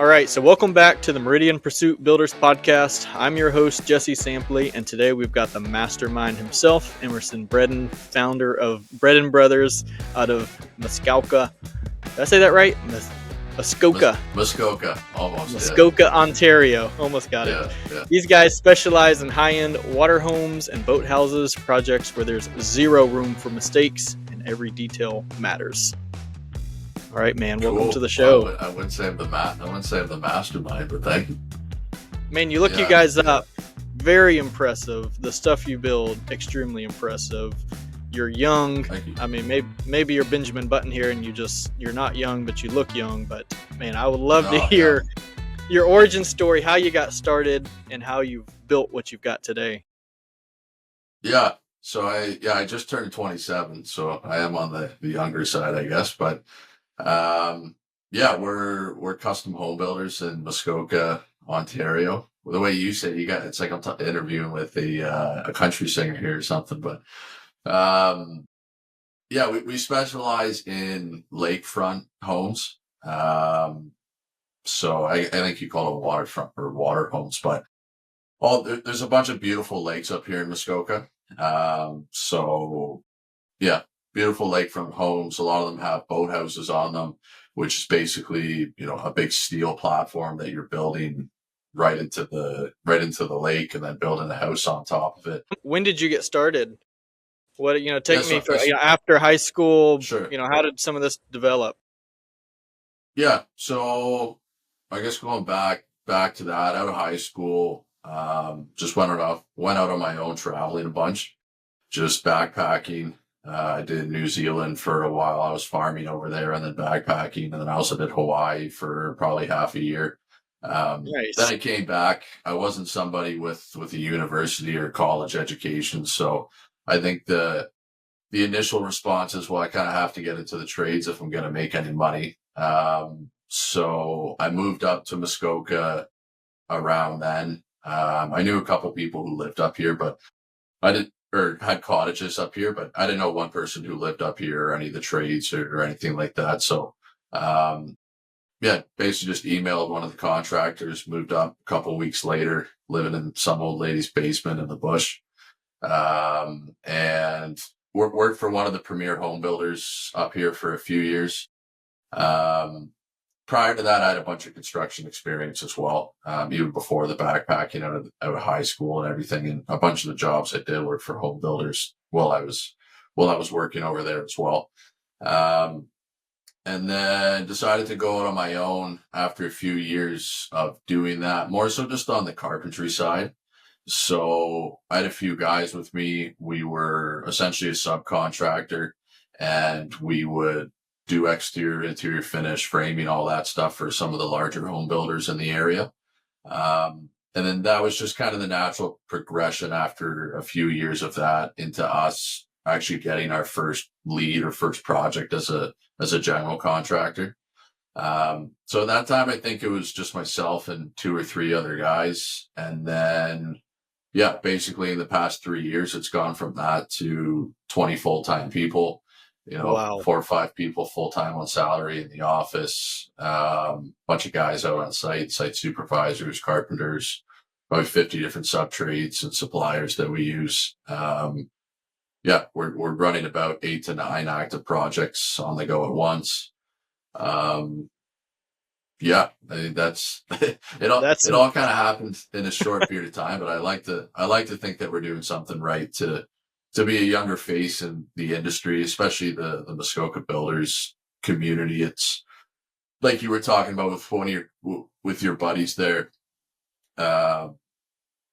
All right, so welcome back to the Meridian Pursuit Builders podcast. I'm your host, Jesse Sampley, and today we've got the mastermind himself, Emerson Bredin, founder of Bredin Brothers out of Muskoka. Did I say that right? Muskoka. Muskoka, almost. Muskoka, yeah. Ontario. Almost got it. Yeah. These guys specialize in high-end water homes and boat houses, projects where there's zero room for mistakes and every detail matters. All right, man. Welcome to the show. Well, I wouldn't say I'm the mastermind, but thank you. Man, you look you guys up. Very impressive. The stuff you build, extremely impressive. You're young. Thank you. I mean, maybe you're Benjamin Button here, and you're not young, but you look young. But man, I would love to hear your origin story, how you got started, and how you've built what you've got today. Yeah. So I just turned 27, so I am on the younger side, I guess, but. We're custom home builders in Muskoka, Ontario. Well, the way you say it's like I'm interviewing with a country singer here or something, but, we specialize in lakefront homes. So I think you call it waterfront or water homes, but there's a bunch of beautiful lakes up here in Muskoka. Beautiful lakefront homes. A lot of them have boathouses on them, which is basically, a big steel platform that you're building right into the lake and then building a house on top of it. When did you get started? What, take me for after high school, Sure. How did some of this develop? Yeah. So I guess going back to that, out of high school, just went out on my own, traveling a bunch, just backpacking. I did New Zealand for a while. I was farming over there and then backpacking. And then I also did Hawaii for probably half a year. Nice. Then I came back. I wasn't somebody with a university or college education. So I think the initial response is, well, I kind of have to get into the trades if I'm going to make any money. So I moved up to Muskoka around then. I knew a couple people who lived up here, but had cottages up here, but I didn't know one person who lived up here or any of the trades or anything like that. So, basically just emailed one of the contractors, moved up a couple of weeks later, living in some old lady's basement in the bush. And worked for one of the premier home builders up here for a few years. Prior to that, I had a bunch of construction experience as well, even before the backpacking out of high school and everything. And a bunch of the jobs I did were for home builders while I was working over there as well. And then decided to go out on my own after a few years of doing that, more so just on the carpentry side. So I had a few guys with me. We were essentially a subcontractor, and we would do exterior, interior finish, framing, all that stuff for some of the larger home builders in the area. And then that was just kind of the natural progression after a few years of that into us actually getting our first lead or first project as a general contractor. So at that time, I think it was just myself and 2 or 3 other guys. And then, basically in the past 3 years, it's gone from that to 20 full-time people. Wow. 4 or 5 people full-time on salary in the office, bunch of guys out on site supervisors, carpenters, probably 50 different sub-trades and suppliers that we use. We're running about 8 to 9 active projects on the go at once. I think that's it all kind of happened in a short period of time, but I like to think that we're doing something right to be a younger face in the industry, especially the Muskoka builders community. It's like you were talking about with your buddies there. They're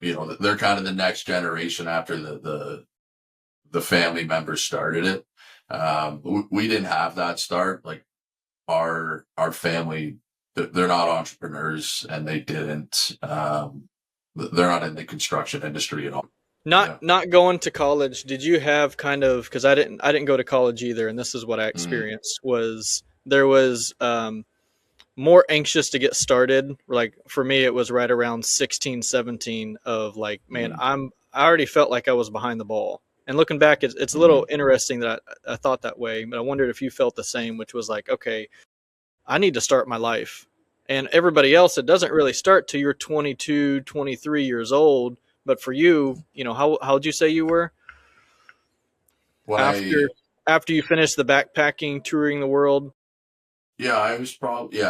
kind of the next generation after the family members started it. We didn't have that start. Like our family, they're not entrepreneurs, and they didn't. They're not in the construction industry at all. Not going to college, did you have kind of, because I didn't go to college either, and this is what I experienced, was there was more anxious to get started. Like for me, it was right around 16, 17 of like, man, I already felt like I was behind the ball. And looking back, it's a little interesting that I thought that way, but I wondered if you felt the same, which was like, okay, I need to start my life. And everybody else, it doesn't really start till you're 22, 23 years old. But for you, how would you say you were When after I after you finished the backpacking, touring the world? Yeah, I was probably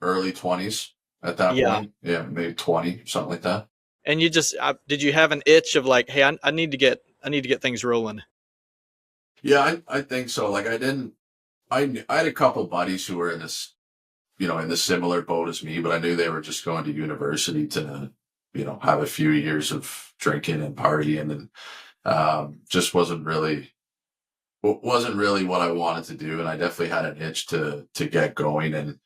early 20s at that Yeah. point. Yeah, maybe 20, something like that. And you just did you have an itch of like, hey, I need to get things rolling? Yeah, I think so. Like I had a couple buddies who were in this, in the similar boat as me, but I knew they were just going to university to, have a few years of drinking and partying, and just wasn't really what I wanted to do. And I definitely had an itch to get going and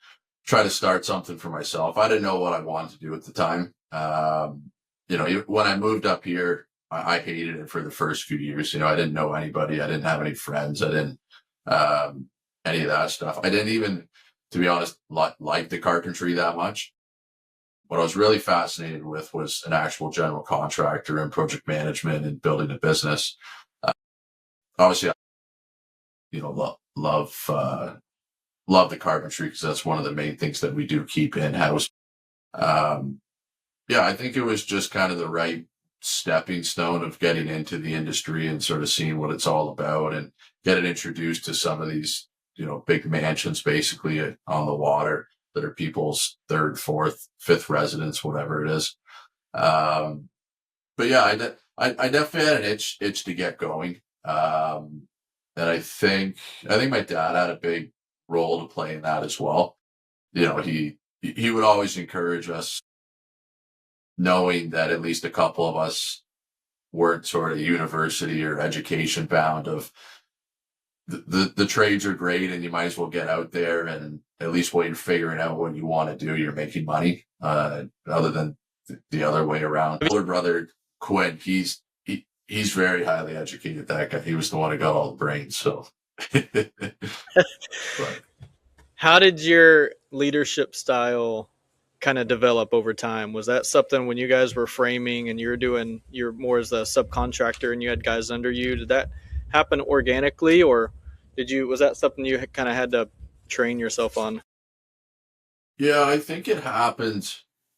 try to start something for myself. I didn't know what I wanted to do at the time. When I moved up here, I hated it for the first few years. I didn't know anybody. I didn't have any friends. I didn't, um, any of that stuff. I didn't even, to be honest, like the carpentry that much. What I was really fascinated with was an actual general contractor and project management and building a business. Uh, Obviously, love the carpentry because that's one of the main things that we do keep in house. Um, yeah, I think it was just kind of the right stepping stone of getting into the industry and sort of seeing what it's all about and getting introduced to some of these, big mansions basically on the water that are people's third, fourth, fifth residence, whatever it is. Um, but yeah, I definitely had an itch to get going. And I think my dad had a big role to play in that as well. He would always encourage us, knowing that at least a couple of us weren't sort of university or education bound, of the trades are great and you might as well get out there, and at least while you're figuring out what you want to do, you're making money, other than the other way around. Older brother Quinn, he's very highly educated. That guy, he was the one who got all the brains. So, but How did your leadership style kind of develop over time? Was that something when you guys were framing and you're more as a subcontractor and you had guys under you? Did that happen organically, or was that something you kind of had to train yourself on? yeah, I think it happened.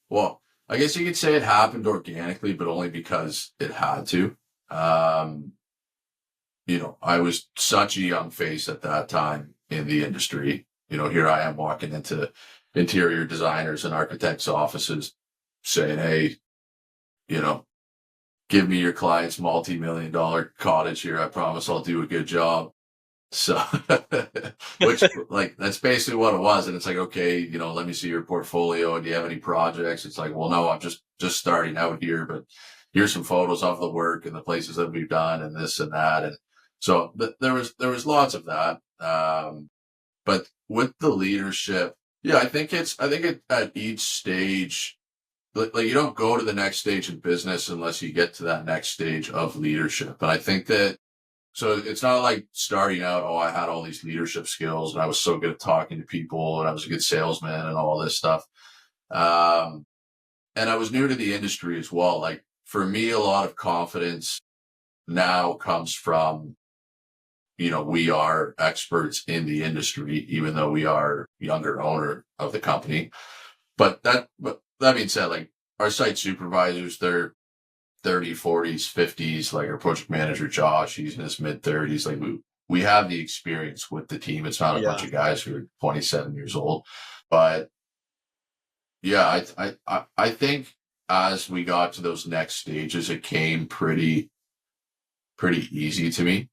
Well, I guess you could say it happened organically, but only because it had to. Um, I was such a young face at that time in the industry. Here I am walking into interior designers and architects' offices saying, hey, you know, give me your client's multi-million-dollar cottage here. I promise I'll do a good job. So, which, like, that's basically what it was. And it's like, okay, let me see your portfolio. Do you have any projects? It's like, well, no, I'm just starting out here, but here's some photos of the work and the places that we've done and this and that. And so there was lots of that. But with the leadership, yeah, I think at each stage, like you don't go to the next stage in business unless you get to that next stage of leadership. And I think that, so it's not like starting out, oh, I had all these leadership skills and I was so good at talking to people and I was a good salesman and all this stuff. Um, and I was new to the industry as well. Like for me, a lot of confidence now comes from, we are experts in the industry, even though we are younger owner of the company. But that being said, like our site supervisors, they're 30s, 40s, 50s, like our project manager, Josh, he's in his mid 30s. Like we have the experience with the team. It's not a bunch Yeah. of guys who are 27 years old. But yeah, I think as we got to those next stages, it came pretty easy to me.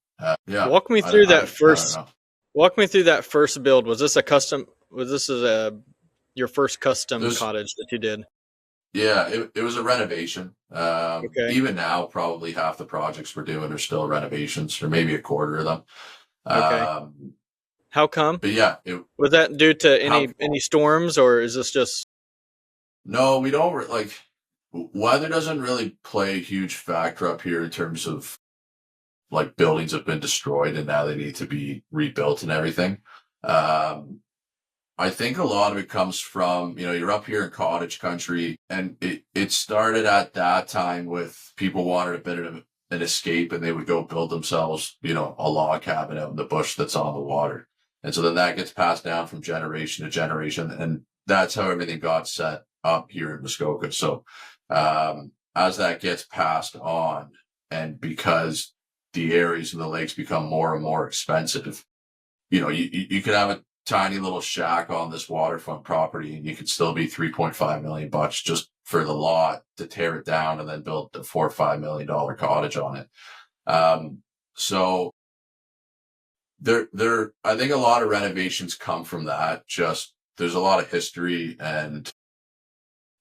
Yeah, Walk me through that I don't first. know. Walk me through that first build. Was this a custom? Was this your first custom There's cottage that you did? Yeah, it was a renovation. Okay. Even now, probably half the projects we're doing are still renovations, or maybe a quarter of them. Okay. Um, How come? but yeah, Was that due to how any storms, or is this just no, we don't like weather doesn't really play a huge factor up here in terms of like buildings have been destroyed and now they need to be rebuilt and everything. Um, I think a lot of it comes from, you're up here in cottage country, and it started at that time with people wanted a bit of an escape and they would go build themselves, a log cabin out in the bush that's on the water. And so then that gets passed down from generation to generation. And that's how everything got set up here in Muskoka. So as that gets passed on, and because the areas and the lakes become more and more expensive, you could have a tiny little shack on this waterfront property and you could still be 3.5 million bucks just for the lot to tear it down and then build a $4 or $5 million cottage on it. So I think a lot of renovations come from that. Just there's a lot of history and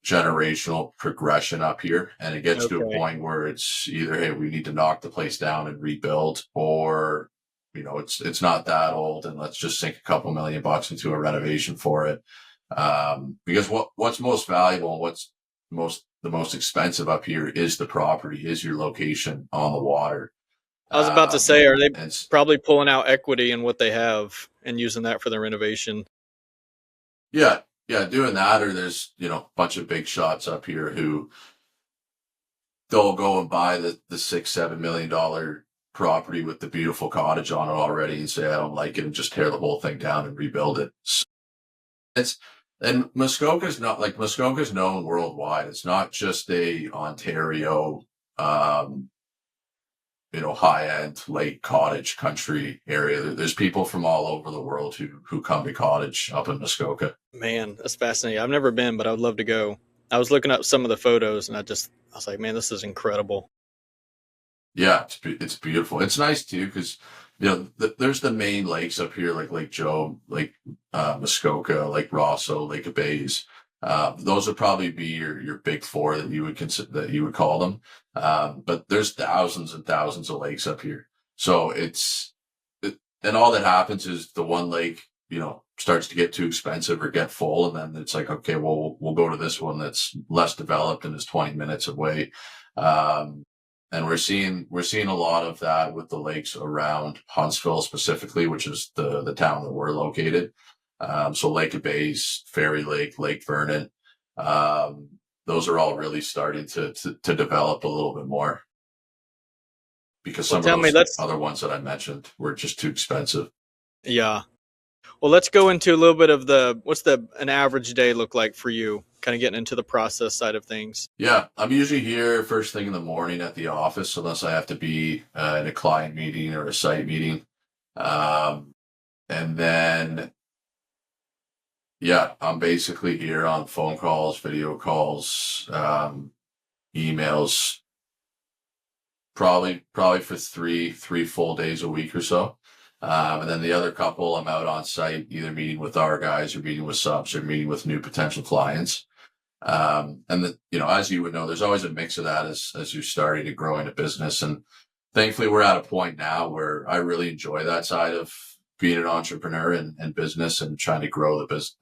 generational progression up here, and it gets to a Okay. point where it's either, hey, we need to knock the place down and rebuild, or it's not that old and let's just sink a couple million bucks into a renovation for it. Because what's most valuable and what's the most expensive up here is the property, is your location on the water. I was about to say, are they And probably pulling out equity in what they have and using that for the renovation? yeah, yeah, doing that, or there's a bunch of big shots up here who they'll go and buy the $6-7 million property with the beautiful cottage on it already and say I don't like it and just tear the whole thing down and rebuild it. So it's and Muskoka's known worldwide. It's not just a Ontario high end lake cottage country area. There's people from all over the world who come to cottage up in Muskoka. Man, that's fascinating. I've never been, but I would love to go. I was looking up some of the photos, and I was like, man, this is incredible. Yeah, it's beautiful. It's nice too because there's the main lakes up here like Lake Joe, Lake Muskoka, Lake Rosso, Lake of Bays. Those would probably be your big four that you would consider, that you would call them. But there's thousands and thousands of lakes up here. So and all that happens is the one lake starts to get too expensive or get full, and then it's like, okay, well, we'll go to this one that's less developed and is 20 minutes away. And we're seeing a lot of that with the lakes around Huntsville specifically, which is the town that we're located. So Lake of Bays, Fairy Lake, Lake Vernon, those are all really starting to develop a little bit more because Well, some of tell me, those other ones that I mentioned were just too expensive. yeah. Well, let's go into a little bit of what's an average day look like for you, kind of getting into the process side of things. Yeah, I'm usually here first thing in the morning at the office, unless I have to be in a client meeting or a site meeting. And then, yeah, I'm basically here on phone calls, video calls, emails, probably for three full days a week or so. And then the other couple, I'm out on site, either meeting with our guys or meeting with subs or meeting with new potential clients. As you would know, there's always a mix of that as you're starting to grow into business. And thankfully, we're at a point now where I really enjoy that side of being an entrepreneur and business and trying to grow the business,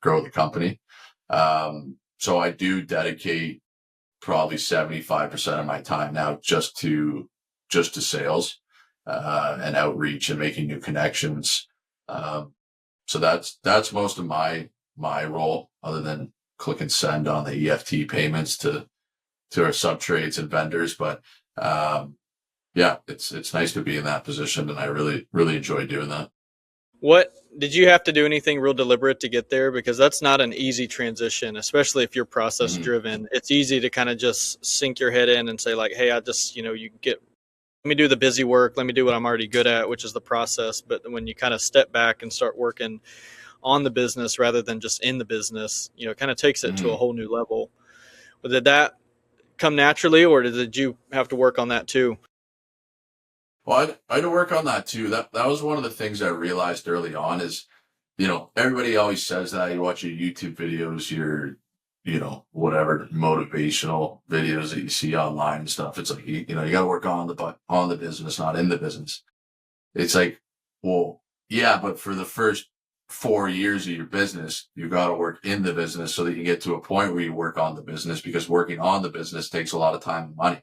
grow the company. So I do dedicate probably 75% of my time now just to sales, and outreach and making new connections. So that's most of my role, other than click and send on the EFT payments to our sub trades and vendors. But yeah, it's nice to be in that position, and I really enjoy doing that. What did you have to do anything real deliberate to get there? Because that's not an easy transition, especially if you're process Mm-hmm. driven. It's easy to kind of just sink your head in and say like, hey, I just, let me do the busy work. Let me do what I'm already good at, which is the process. But when you kind of step back and start working on the business rather than just in the business, it kind of takes it to a Mm-hmm. whole new level. But did that come naturally, or did you have to work on that too? Well, I had to work on that too. That was one of the things I realized early on is, everybody always says that you watch your YouTube videos, your, whatever motivational videos that you see online and stuff. It's like, you got to work on the business, not in the business. It's like, well, yeah, but for the first 4 years of your business, you got to work in the business so that you get to a point where you work on the business, because working on the business takes a lot of time and money.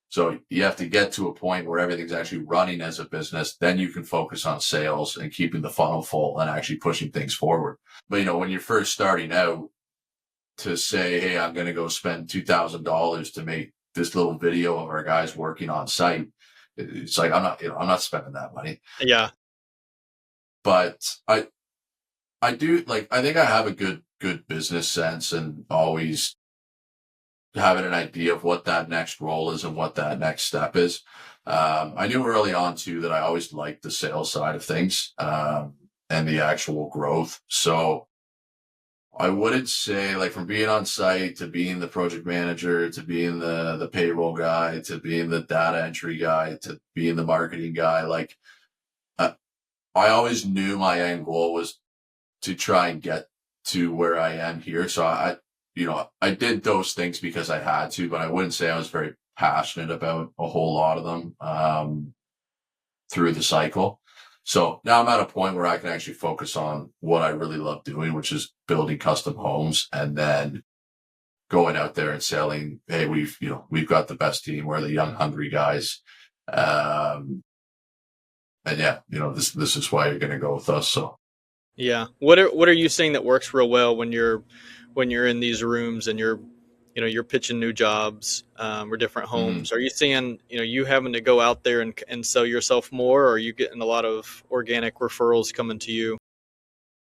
So you have to get to a point where everything's actually running as a business. Then you can focus on sales and keeping the funnel full and actually pushing things forward. But, when you're first starting out, to say, hey, I'm going to go spend $2,000 to make this little video of our guys working on site, it's like, I'm not spending that money. Yeah. But I do, like, I think I have a good good business sense and always having an idea of what that next role is and what that next step is. I knew early on too that I always liked the sales side of things, and the actual growth. So I wouldn't say, like, from being on site to being the project manager to being the payroll guy to being the data entry guy to being the marketing guy, like, uh, I always knew my end goal was to try and get to where I am here. So I did those things because I had to, but I wouldn't say I was very passionate about a whole lot of them, through the cycle. So now I'm at a point where I can actually focus on what I really love doing, which is building custom homes and then going out there and selling. Hey, we've got the best team. We're the young, hungry guys. And yeah, this is why you're going to go with us. So Yeah. What are you seeing that works real well when you're in these rooms and you're pitching new jobs, or different mhm. homes? Are you seeing you having to go out there and sell yourself more, or are you getting a lot of organic referrals coming to you?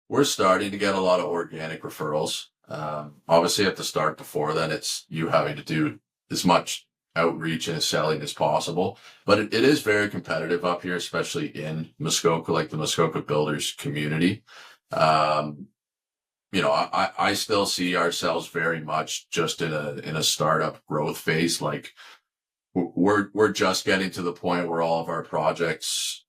We're starting to get a lot of organic referrals. Obviously, at the start, before then, it's you having to do as much outreach and selling as possible. But it is very competitive up here, especially in Muskoka, like the Muskoka builders community. Um, I still see ourselves very much just in a startup growth phase. Like, we're just getting to the point where all of our projects,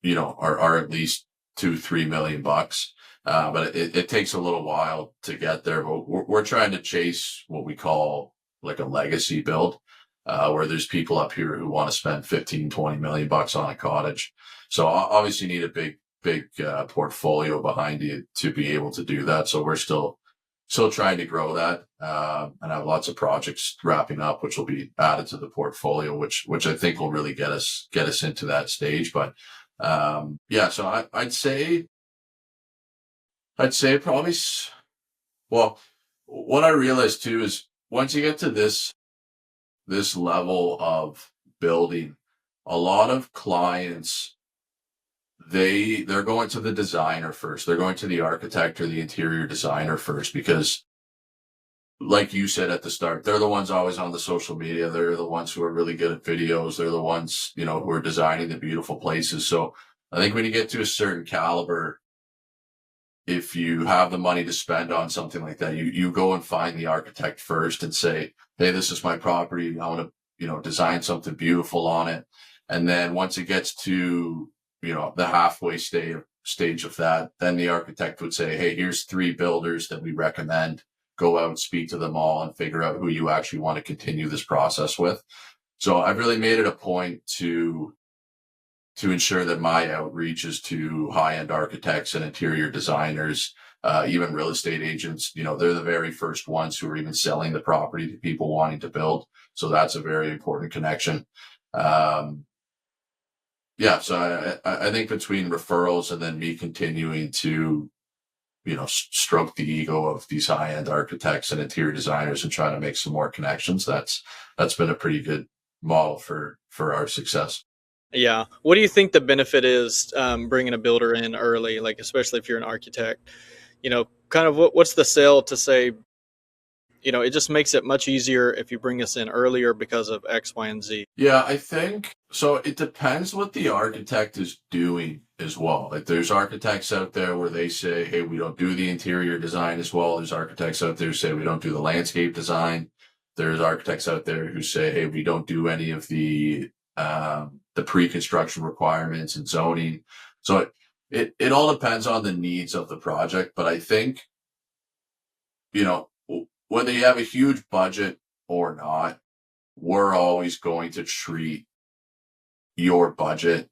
are at least 2-3 million bucks. But it takes a little while to get there. But we're trying to chase what we call like a legacy build, where there's people up here who want to spend 15-20 million bucks on a cottage. So obviously you need a big portfolio behind you to be able to do that. So we're still trying to grow that, and have lots of projects wrapping up, which will be added to the portfolio, which I think will really get us into that stage. But yeah, so I'd say probably, well, what I realized too is once you get to this level of building, a lot of clients, they're going to the designer first. They're going to the architect or the interior designer first because, like you said at the start, they're the ones always on the social media. They're the ones who are really good at videos. They're the ones, who are designing the beautiful places. So I think when you get to a certain caliber, if you have the money to spend on something like that, you go and find the architect first and say, hey, this is my property. I want to, design something beautiful on it. And then once it gets to, the halfway stage of that, then the architect would say, hey, here's 3 builders that we recommend. Go out and speak to them all and figure out who you actually want to continue this process with. So I've really made it a point to ensure that my outreach is to high-end architects and interior designers, even real estate agents. They're the very first ones who are even selling the property to people wanting to build. So that's a very important connection. Yeah, so I think between referrals and then me continuing to, stroke the ego of these high-end architects and interior designers and trying to make some more connections, that's been a pretty good model for our success. Yeah. What do you think the benefit is, bringing a builder in early, like especially if you're an architect? Kind of what's the sell to say? It just makes it much easier if you bring us in earlier because of X, Y, and Z. Yeah, I think so. It depends what the architect is doing as well. Like, there's architects out there where they say, hey, we don't do the interior design as well. There's architects out there who say we don't do the landscape design. There's architects out there who say, hey, we don't do any of the pre-construction requirements and zoning. So it all depends on the needs of the project. But I think, whether you have a huge budget or not, we're always going to treat your budget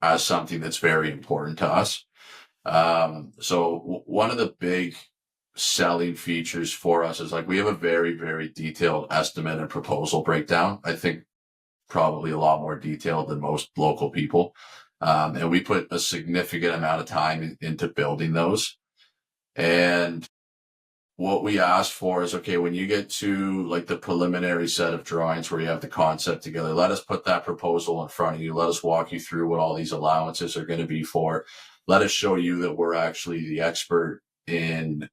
as something that's very important to us. So one of the big selling features for us is, like, we have a very, very detailed estimate and proposal breakdown. I think probably a lot more detailed than most local people. And we put a significant amount of time into building those. And what we ask for is, okay, when you get to like the preliminary set of drawings where you have the concept together, let us put that proposal in front of you. Let us walk you through what all these allowances are going to be for. Let us show you that we're actually the expert in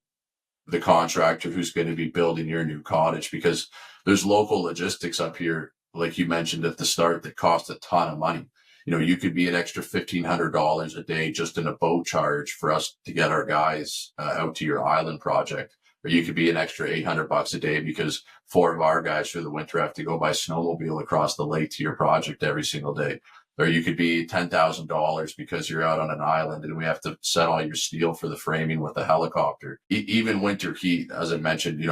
the contractor who's going to be building your new cottage, because there's local logistics up here, like you mentioned at the start, that cost a ton of money. You could be an extra $1,500 a day just in a boat charge for us to get our guys out to your island project. Or you could be an extra $800 a day because 4 of our guys through the winter have to go by snowmobile across the lake to your project every single day. Or you could be $10,000 because you're out on an island and we have to set all your steel for the framing with a helicopter. Even winter heat, as I mentioned,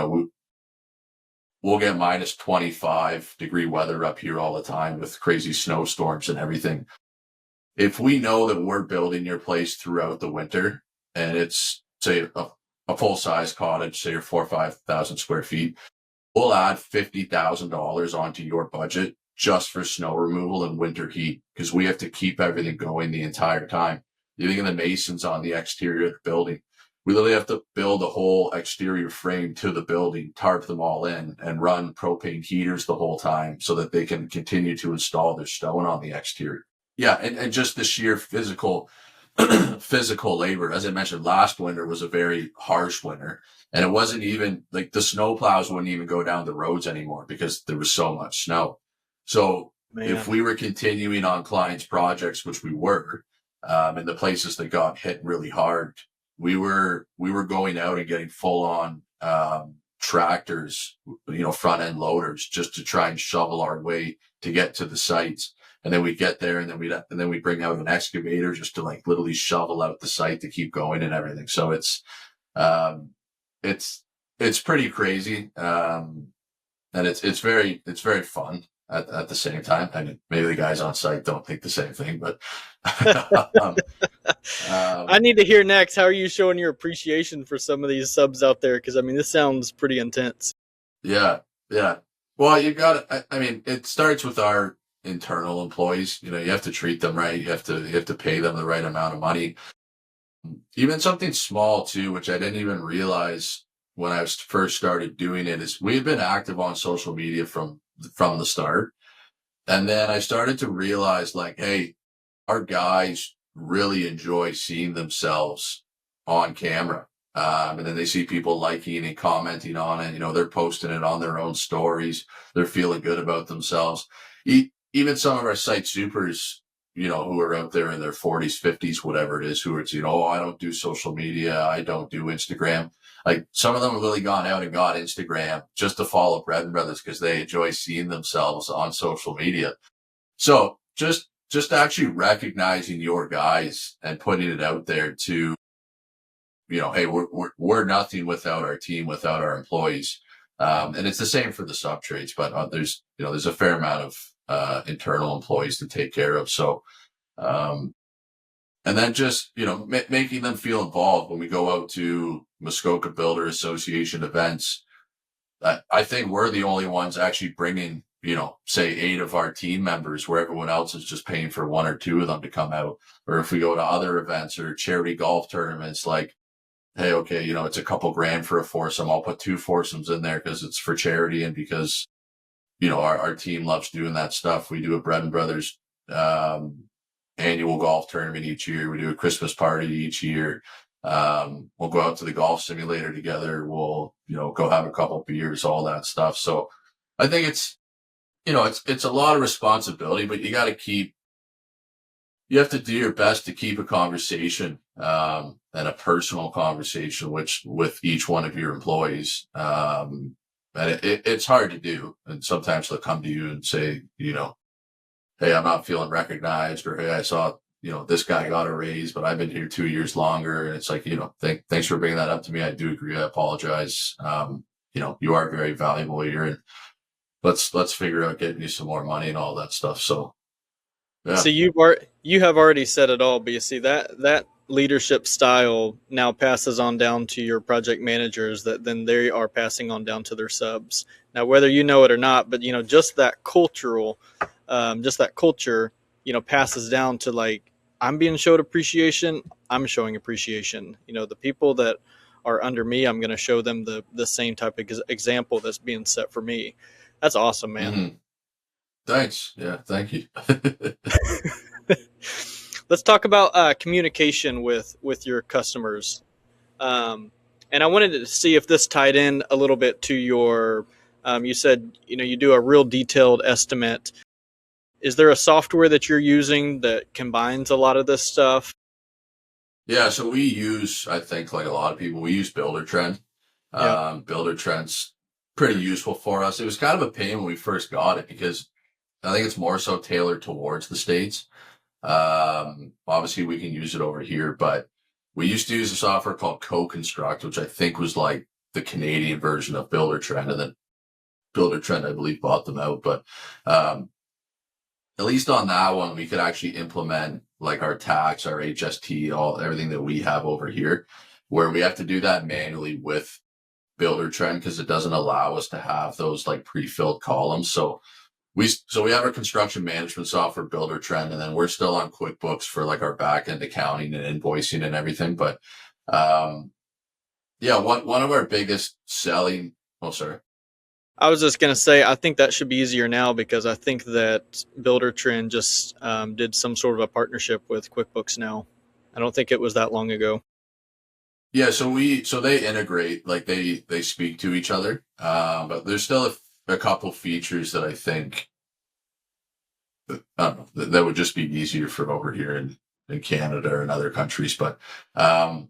we'll get minus 25-degree weather up here all the time with crazy snowstorms and everything. If we know that we're building your place throughout the winter and it's, say, a full-size cottage, say, 4,000 or 5,000 square feet, we'll add $50,000 onto your budget just for snow removal and winter heat, because we have to keep everything going the entire time. You think of the masons on the exterior of the building. We literally have to build a whole exterior frame to the building, tarp them all in, and run propane heaters the whole time so that they can continue to install their stone on the exterior. Yeah, and just the sheer physical labor. As I mentioned, last winter was a very harsh winter. And it wasn't even like the snow plows wouldn't even go down the roads anymore because there was so much snow. So if we were continuing on clients' projects, which we were, in the places that got hit really hard, we were going out and getting full on tractors, front end loaders, just to try and shovel our way to get to the sites. And then we get there, and then we bring out an excavator just to like literally shovel out the site to keep going and everything. So it's pretty crazy, and it's very fun at the same time. I mean, maybe the guys on site don't think the same thing, but I need to hear next. How are you showing your appreciation for some of these subs out there? Because I mean, this sounds pretty intense. Yeah. Well, you got to. I mean, it starts with our internal employees. You have to treat them right. You have to pay them the right amount of money. Even something small too, which I didn't even realize when I first started doing it, is we had been active on social media from the start. And then I started to realize, like, hey, our guys really enjoy seeing themselves on camera. And then they see people liking and commenting on it. They're posting it on their own stories. They're feeling good about themselves. Even some of our site supers, who are out there in their 40s, 50s, whatever it is, who are, oh, I don't do social media. I don't do Instagram. Like, some of them have really gone out and got Instagram just to follow Bredin Brothers because they enjoy seeing themselves on social media. So just actually recognizing your guys and putting it out there to, hey, we're nothing without our team, without our employees. And it's the same for the sub trades, but there's a fair amount of internal employees to take care of. So, and then just, making them feel involved when we go out to Muskoka Builder Association events. I think we're the only ones actually bringing, say 8 of our team members, where everyone else is just paying for 1 or 2 of them to come out. Or if we go to other events or charity golf tournaments, like, hey, okay, it's a couple grand for a foursome. I'll put 2 foursomes in there because it's for charity and because, our team loves doing that stuff. We do a Bredin Brothers annual golf tournament each year. We do a Christmas party each year. We'll go out to the golf simulator together. We'll, go have a couple beers, all that stuff. So I think it's a lot of responsibility, but you have to do your best to keep a conversation, and a personal conversation, with each one of your employees. And it's hard to do. And sometimes they'll come to you and say, hey, I'm not feeling recognized, or hey, I saw, this guy got a raise, but I've been here 2 years longer. And it's like, thanks for bringing that up to me. I do agree. I apologize. You are very valuable here, and let's figure out getting you some more money and all that stuff. So, yeah. So you have already said it all, but you see that leadership style now passes on down to your project managers, that then they are passing on down to their subs. Now, whether you know it or not, but just that culture, passes down to, like, I'm being showed appreciation, I'm showing appreciation. The people that are under me, I'm going to show them the same type of example that's being set for me. That's awesome, man. Mm-hmm. Thanks. Yeah, thank you. Let's talk about communication with your customers. Um, and I wanted to see if this tied in a little bit to your. You said you do a real detailed estimate. Is there a software that you're using that combines a lot of this stuff? Yeah, so we use, I think, like a lot of people, we use Builder Trend. Yeah. Builder Trend's pretty useful for us. It was kind of a pain when we first got it because I think it's more so tailored towards the States. Obviously, we can use it over here, but we used to use a software called Co-Construct, which I think was like the Canadian version of Builder Trend, and then Builder Trend, I believe, bought them out. But um, at least on that one, we could actually implement like our tax, our HST, all everything that we have over here, where we have to do that manually with Builder Trend because it doesn't allow us to have those like pre-filled columns. So we have our construction management software, Builder Trend, and then we're still on QuickBooks for like our back end accounting and invoicing and everything. But yeah, one of our biggest selling. Oh, sorry. I was just going to say, I think that should be easier now because I think that Builder Trend just did some sort of a partnership with QuickBooks now. I don't think it was that long ago. Yeah, so they integrate, like they speak to each other, but there's still a couple features that I think that would just be easier for over here in Canada or in other countries. But um,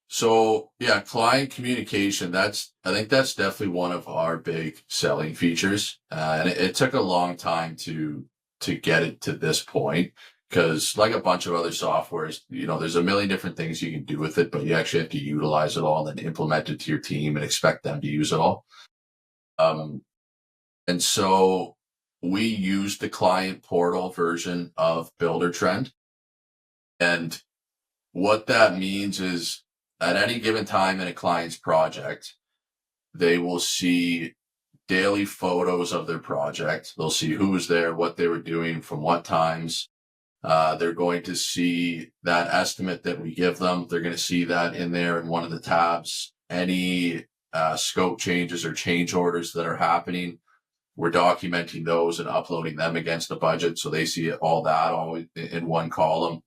so yeah, client communication. I think that's definitely one of our big selling features, and it took a long time to get it to this point. Because like a bunch of other softwares, there's a million different things you can do with it, but you actually have to utilize it all and then implement it to your team and expect them to use it all. Um, and so we use the client portal version of Builder Trend. And what that means is at any given time in a client's project, they will see daily photos of their project. They'll see who was there, what they were doing, from what times. They're going to see that estimate that we give them. They're going to see that in there in one of the tabs. Any scope changes or change orders that are happening, we're documenting those and uploading them against the budget. So they see all that all in one column.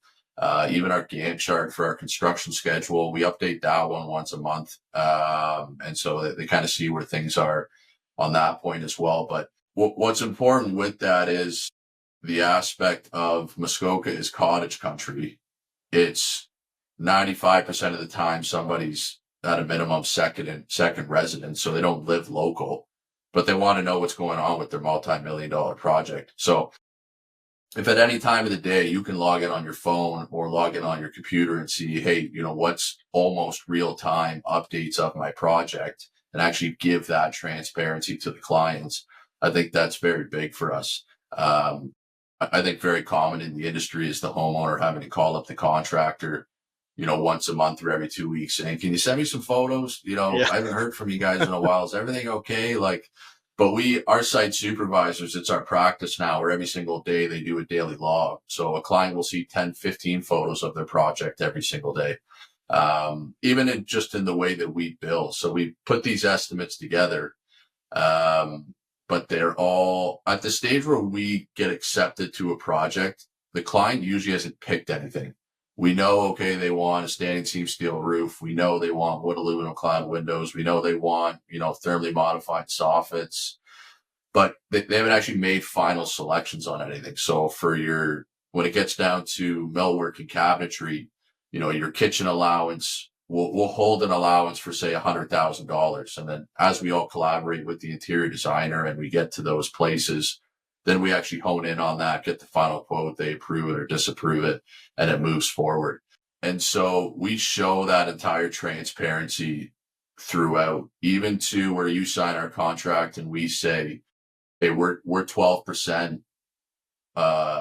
Even our Gantt chart for our construction schedule, we update that one once a month. And so they kind of see where things are on that point as well. But what's important with that is the aspect of Muskoka is cottage country. It's 95% of the time somebody's at a minimum second residence, so they don't live local, but they want to know what's going on with their multi-million-dollar project. So if at any time of the day you can log in on your phone or log in on your computer and see, hey, what's almost real-time updates of my project and actually give that transparency to the clients, I think that's very big for us. I think very common in the industry is the homeowner having to call up the contractor, once a month or every 2 weeks saying, can you send me some photos? Yeah. I haven't heard from you guys in a while. Is everything okay? But our site supervisors, it's our practice now where every single day they do a daily log. So a client will see 10, 15 photos of their project every single day. Even in the way that we bill. So we put these estimates together. But they're all at the stage where we get accepted to a project. The client usually hasn't picked anything. We know, okay, they want a standing seam steel roof. We know they want wood aluminum clad windows. We know they want, thermally modified soffits, but they haven't actually made final selections on anything. So when it gets down to millwork and cabinetry, your kitchen allowance, we'll hold an allowance for say $100,000. And then as we all collaborate with the interior designer and we get to those places, then we actually hone in on that, get the final quote, they approve it or disapprove it, and it moves forward. And so we show that entire transparency throughout, even to where you sign our contract and we say, hey, we're 12%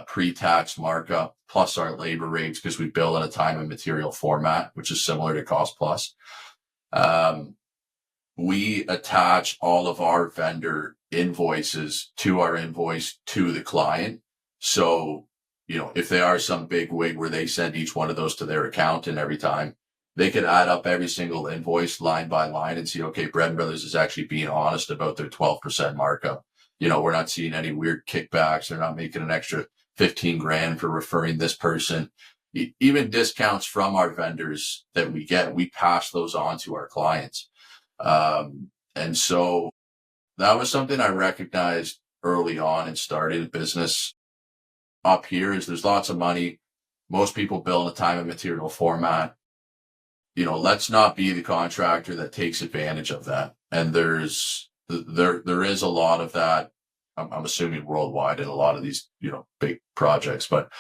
pre-tax markup plus our labor rates because we bill in a time and material format, which is similar to cost plus. We attach all of our vendor invoices to our invoice to the client. So, if they are some big wig where they send each one of those to their accountant every time, they could add up every single invoice line by line and see, okay, Bredin Brothers is actually being honest about their 12% markup. We're not seeing any weird kickbacks. They're not making an extra 15 grand for referring this person. even discounts from our vendors that we get, we pass those on to our clients. And so that was something I recognized early on and started a business up here is there's lots of money. Most people bill in a time and material format. Let's not be the contractor that takes advantage of that. And there is a lot of that. I'm assuming worldwide in a lot of these, big projects. But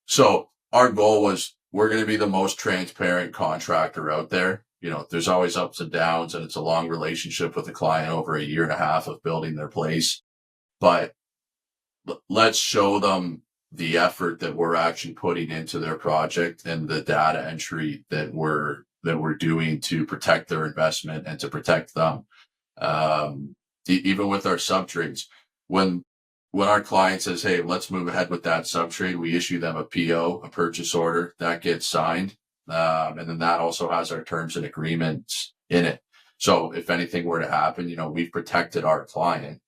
so our goal was we're going to be the most transparent contractor out there. There's always ups and downs, and it's a long relationship with the client over a year and a half of building their place. But let's show them the effort that we're actually putting into their project and the data entry that we're doing to protect their investment and to protect them. Even with our subtrades, when our client says, "Hey, let's move ahead with that subtrade," we issue them a PO, a purchase order that gets signed, and then that also has our terms and agreements in it. So if anything were to happen, we've protected our client.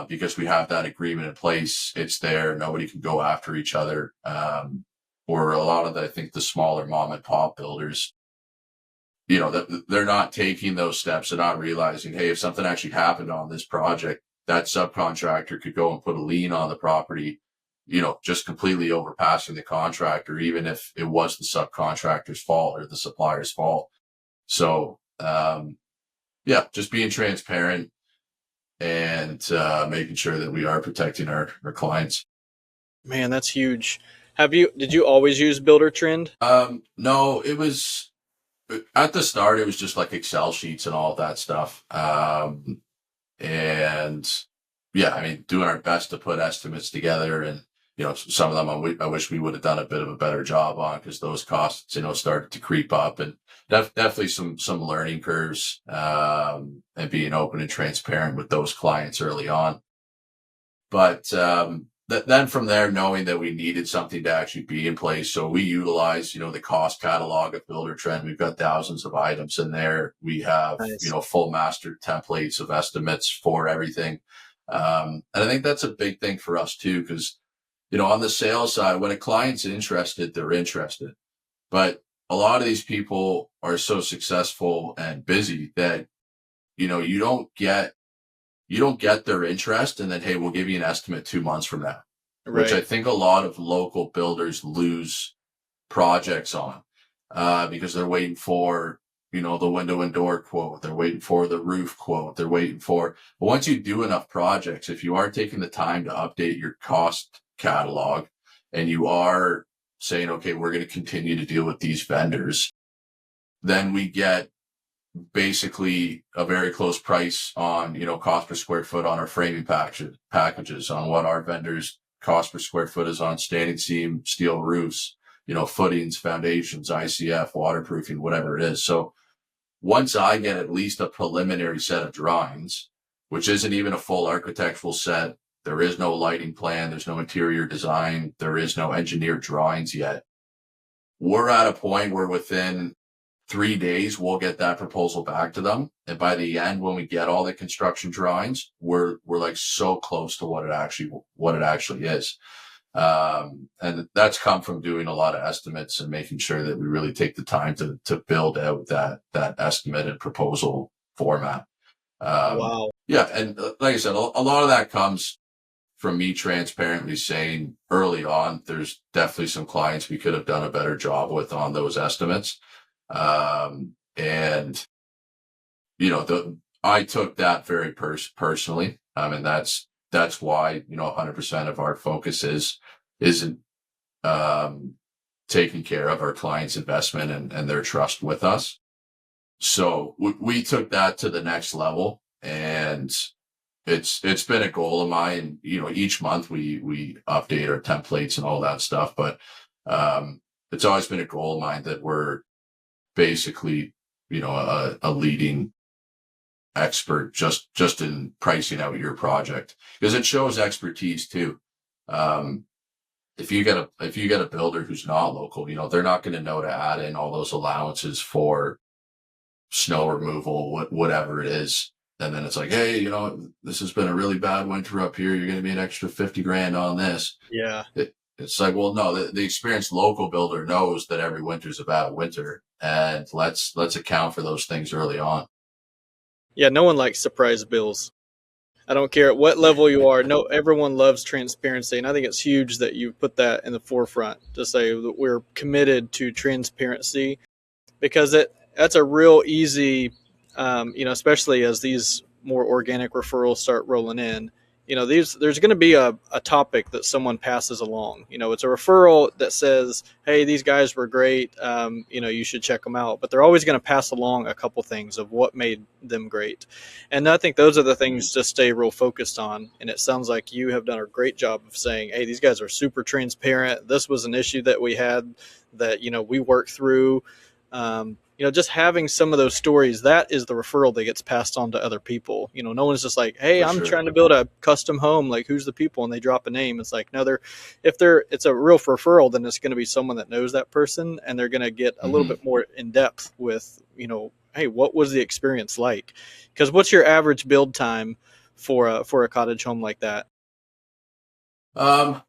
Because we have that agreement in place, it's there. Nobody can go after each other. Or a lot of I think the smaller mom and pop builders, they're not taking those steps. They're not realizing, hey, if something actually happened on this project, that subcontractor could go and put a lien on the property, just completely overpassing the contractor, even if it was the subcontractor's fault or the supplier's fault. So, just being transparent and making sure that we are protecting our clients. Man, that's huge. Did you always use Builder Trend? No, it was at the start, it was just like Excel sheets and all of that stuff. And yeah, I mean, doing our best to put estimates together, and some of them I wish we would have done a bit of a better job on, because those costs started to creep up, and definitely some learning curves, and being open and transparent with those clients early on. But then from there, knowing that we needed something to actually be in place, so we utilize the cost catalog of Builder Trend. We've got thousands of items in there. We have Nice. full master templates of estimates for everything, and I think that's a big thing for us too, because on the sales side, when a client's interested, they're interested. But a lot of these people are so successful and busy that you don't get their interest, and then, hey, we'll give you an estimate 2 months from now, which I Right. think a lot of local builders lose projects on, because they're waiting for, the window and door quote. They're waiting for the roof quote. But once you do enough projects, if you are taking the time to update your cost catalog, and you are saying, okay, we're going to continue to deal with these vendors, then we get basically a very close price on, cost per square foot on our framing packages, on what our vendors cost per square foot is on standing seam steel roofs, footings, foundations, ICF, waterproofing, whatever it is. So once I get at least a preliminary set of drawings, which isn't even a full architectural set, there is no lighting plan, there's no interior design, there is no engineered drawings yet. We're at a point where within 3 days, we'll get that proposal back to them. And by the end, when we get all the construction drawings, we're like so close to what it actually is. And that's come from doing a lot of estimates and making sure that we really take the time to build out that estimate and proposal format. Wow. Yeah. And like I said, a lot of that comes from me transparently saying early on, there's definitely some clients we could have done a better job with on those estimates. And I took that very personally. And that's why 100% of our focus isn't taking care of our clients' investment and their trust with us. So we took that to the next level, and it's been a goal of mine. Each month we update our templates and all that stuff, but it's always been a goal of mine that we're basically, a leading expert just in pricing out your project, because it shows expertise too. If you get a builder who's not local, they're not going to know to add in all those allowances for snow removal, whatever it is. And then it's like, hey, this has been a really bad winter up here. You're going to be an extra 50 grand on this. Yeah. It's like, well, no, the experienced local builder knows that every winter's a bad winter, and let's account for those things early on. Yeah, no one likes surprise bills. I don't care at what level you are. No, everyone loves transparency, and I think it's huge that you put that in the forefront to say that we're committed to transparency, because that's a real easy, especially as these more organic referrals start rolling in. There's going to be a topic that someone passes along. It's a referral that says, "Hey, these guys were great. You should check them out." But they're always going to pass along a couple things of what made them great, and I think those are the things to stay real focused on. And it sounds like you have done a great job of saying, "Hey, these guys are super transparent. This was an issue that we had that we worked through." Just having some of those stories, that is the referral that gets passed on to other people. No one's just like, "Hey, For I'm sure. trying to build a custom home. Like, who's the people?" And they drop a name. It's like, no, it's a real referral, then it's going to be someone that knows that person, and they're going to get a little Mm-hmm. bit more in depth with, hey, what was the experience like? Because what's your average build time for a cottage home like that? Um,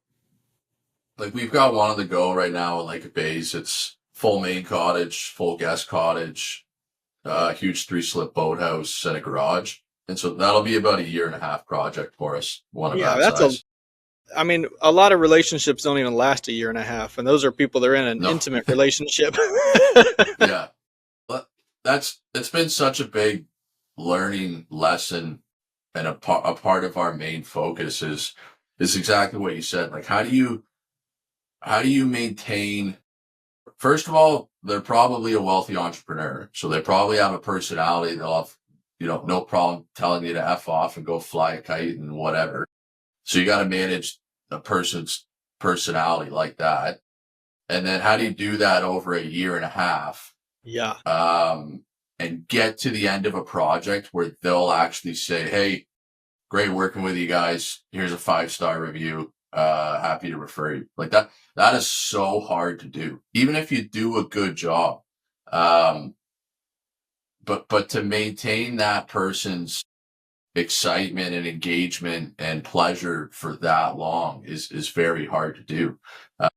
like we've got one on the go right now in Lake Bays. It's full main cottage, full guest cottage, huge 3-slip boathouse and a garage. And so that'll be about a year and a half project for us, one of Yeah, that size. I mean, a lot of relationships don't even last a year and a half, and those are people that are in an No, intimate relationship. yeah, but it's been such a big learning lesson, and a part of our main focus is exactly what you said. Like, how do you maintain? First of all, they're probably a wealthy entrepreneur, so they probably have a personality. They'll have, no problem telling you to F off and go fly a kite and whatever. So you got to manage a person's personality like that. And then how do you do that over a year and a half? Yeah. And get to the end of a project where they'll actually say, "Hey, great working with you guys. Here's a 5-star review. Happy to refer you." Like that is so hard to do, even if you do a good job. Um, but to maintain that person's excitement and engagement and pleasure for that long is very hard to do. Uh,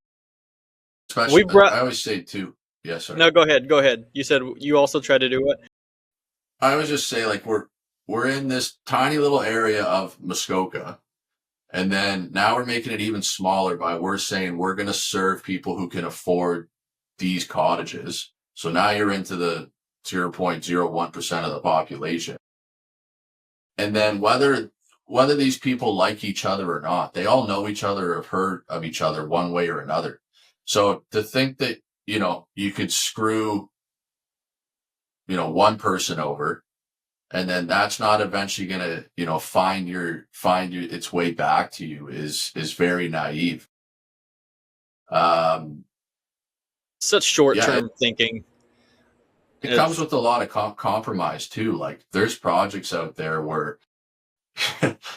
We Especially, brought I always say too. Yeah, sorry. No, go ahead. Go ahead. You said you also try to do it. I always just say, like, we're in this tiny little area of Muskoka. And then now we're making it even smaller by we're saying we're going to serve people who can afford these cottages. So now you're into the 0.01% of the population. And then whether these people like each other or not, they all know each other or have heard of each other one way or another. So to think that, you could screw, one person over, and then that's not eventually going to, find your its way back to you is very naive. Um, Such yeah, short-term thinking. it comes It's with a lot of compromise too. Like, there's projects out there where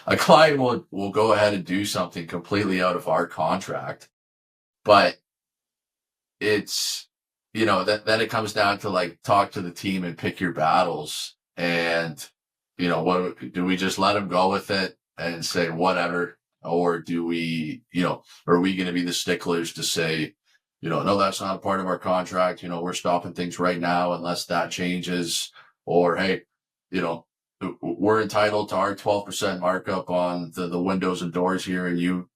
a client will go ahead and do something completely out of our contract, but it's, that then it comes down to, like, talk to the team and pick your battles. And what do we just let them go with it and say whatever, or do we, are we going to be the sticklers to say, no, that's not a part of our contract. We're stopping things right now unless that changes. Or, hey, you know, we're entitled to our 12% markup on the windows and doors here, and you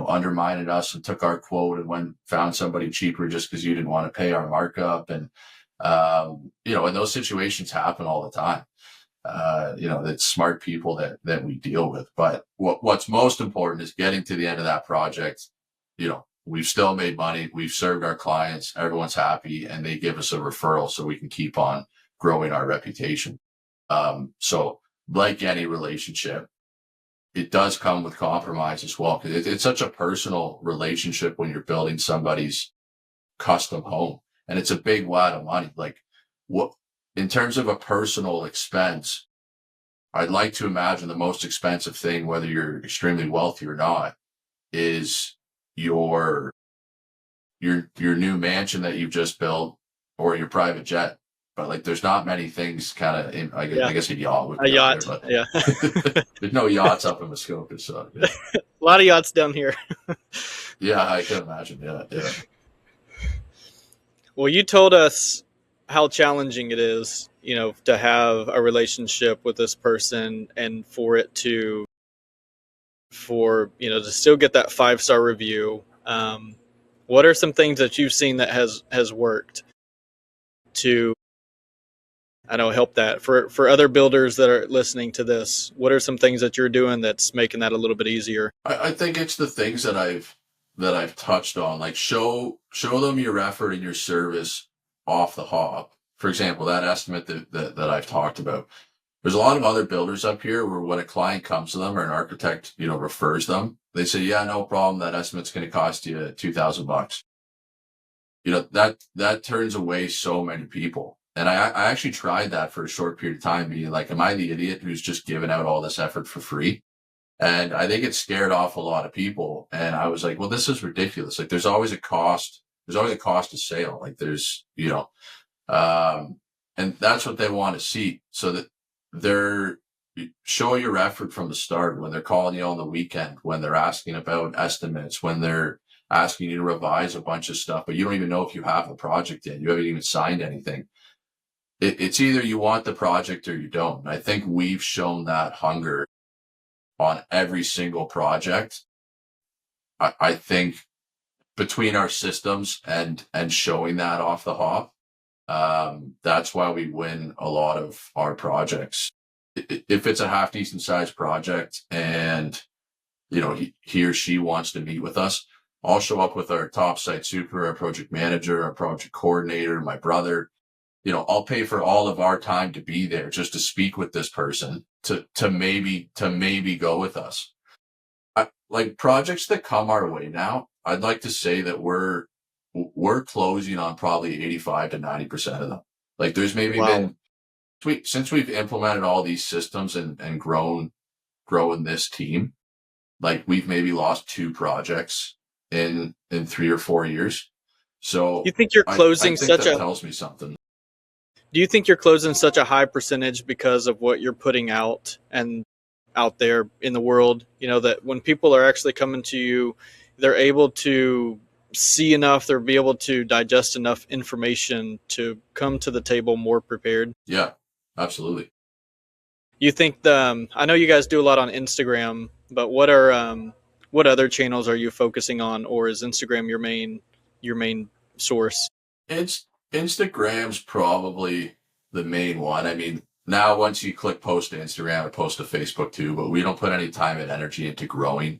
undermined us and took our quote and went found somebody cheaper just because you didn't want to pay our markup. And and those situations happen all the time. That's smart people that we deal with. But what's most important is getting to the end of that project. We've still made money. We've served our clients. Everyone's happy, and they give us a referral so we can keep on growing our reputation. So like any relationship, it does come with compromise as well, because it's such a personal relationship when you're building somebody's custom home, and it's a big wad of money. Like, what, in terms of a personal expense, I'd like to imagine the most expensive thing, whether you're extremely wealthy or not, is your new mansion that you've just built, or your private jet. but like there's not many things kind of, I Yeah, guess a yacht would a be up there, yacht. but Yeah, there's no yachts up in Muskoka. So yeah. a lot of yachts down here. Yeah, I can imagine. Yeah. Yeah. Well, you told us how challenging it is, to have a relationship with this person and to still get that 5-star review. What are some things that you've seen that has worked to, I know, help that for other builders that are listening to this? What are some things that you're doing that's making that a little bit easier? I think it's the things that I've touched on, like show them your effort and your service off the hop. For example, that estimate that I've talked about. There's a lot of other builders up here where when a client comes to them or an architect, refers them, they say, yeah, no problem. That estimate's going to cost you $2,000. That turns away so many people. And I actually tried that for a short period of time, being like, am I the idiot who's just giving out all this effort for free? And I think it scared off a lot of people. And I was like, well, this is ridiculous. Like there's always a cost. There's always a cost of sale. Like and that's what they want to see, so that they're show your effort from the start, when they're calling you on the weekend, when they're asking about estimates, when they're asking you to revise a bunch of stuff, but you don't even know if you have the project yet. You haven't even signed anything. It's either you want the project or you don't. And I think we've shown that hunger on every single project. I think between our systems and showing that off the hop, that's why we win a lot of our projects. If it's a half decent sized project and he or she wants to meet with us, I'll show up with our top site super, our project manager, our project coordinator, my brother. I'll pay for all of our time to be there just to speak with this person, to maybe go with us. Like projects that come our way now, I'd like to say that we're closing on probably 85 to 90% of them. Like there's maybe Wow. been, since we've implemented all these systems and growing this team, like we've maybe lost 2 projects in 3 or 4 years. You So think you're I closing think such that a tells me something. Do you think you're closing such a high percentage because of what you're putting out and out there in the world? That when people are actually coming to you, they're able to see enough, they're be able to digest enough information to come to the table more prepared. Yeah, absolutely. You think I know you guys do a lot on Instagram, but what other channels are you focusing on, or is Instagram your main source? It's Instagram's probably the main one. I mean, now once you click post to Instagram, it posts to Facebook too, but we don't put any time and energy into growing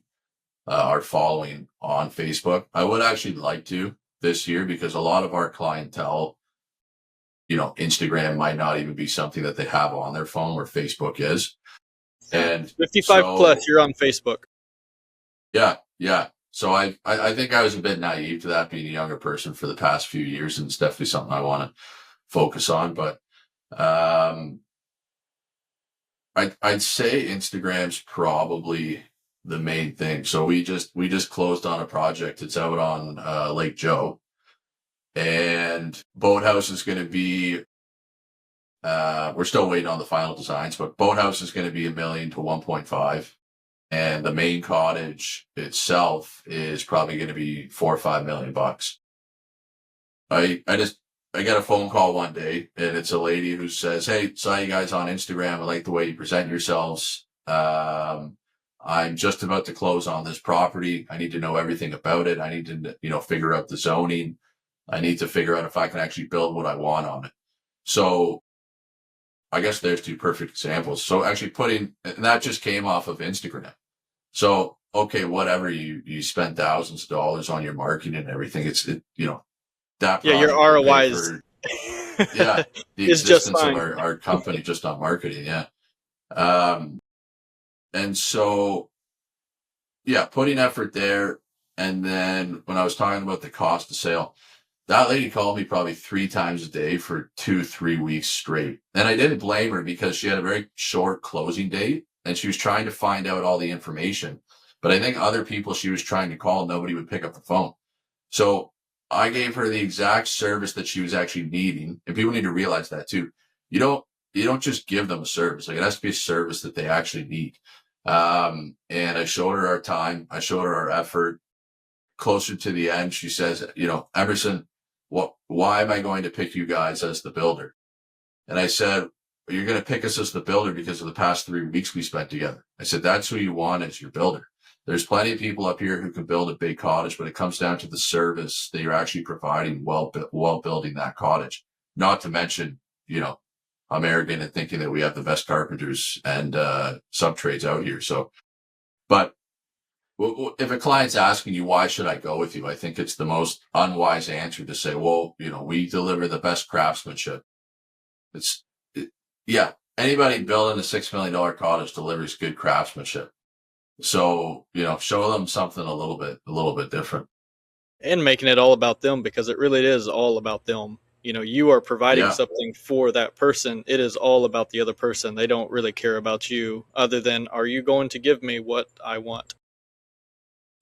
our following on Facebook. I would actually like to this year, because a lot of our clientele, Instagram might not even be something that they have on their phone where Facebook is. And 55 plus, so, you're on Facebook. yeah, yeah. So I think I was a bit naive to that, being a younger person for the past few years, and it's definitely something I want to focus on. But um, I'd say Instagram's probably the main thing. So we just closed on a project. It's out on Lake Joe, and boathouse is going to be. We're still waiting on the final designs, but boathouse is going to be $1 million to 1.5, and the main cottage itself is probably going to be $4 or $5 million. I got a phone call one day, and it's a lady who says, "Hey, saw you guys on Instagram. I like the way you present yourselves. I'm just about to close on this property. I need to know everything about it. I need to, figure out the zoning. I need to figure out if I can actually build what I want on it." So I guess there's 2 perfect examples. So actually and that just came off of Instagram. So, okay, whatever, you spend thousands of dollars on your marketing and everything. That Yeah, your project will pay ROI for, yeah, the is just existence of fine. our company just on marketing. Yeah. Um, and so, yeah, putting effort there. And then when I was talking about the cost of sale, that lady called me probably 3 times a day for 2, 3 weeks straight. And I didn't blame her, because she had a very short closing date and she was trying to find out all the information. But I think other people she was trying to call, nobody would pick up the phone. So I gave her the exact service that she was actually needing. And people need to realize that too. You don't, you don't just give them a service. Like, it has to be a service that they actually need. And I showed her our time. I showed her our effort. Closer to the end, she says, Emerson, why am I going to pick you guys as the builder? And I said, you're going to pick us as the builder because of the past 3 weeks we spent together. I said, that's who you want as your builder. There's plenty of people up here who can build a big cottage, but it comes down to the service that you're actually providing while building that cottage. Not to mention, I'm arrogant in thinking that we have the best carpenters and sub trades out here. So, but if a client's asking you, why should I go with you? I think it's the most unwise answer to say, well, we deliver the best craftsmanship. Yeah, anybody building a $6 million cottage delivers good craftsmanship. So, show them something a little bit different. And making it all about them, because it really is all about them. You are providing Yeah, something for that person. It is all about the other person. They don't really care about you other than, are you going to give me what I want?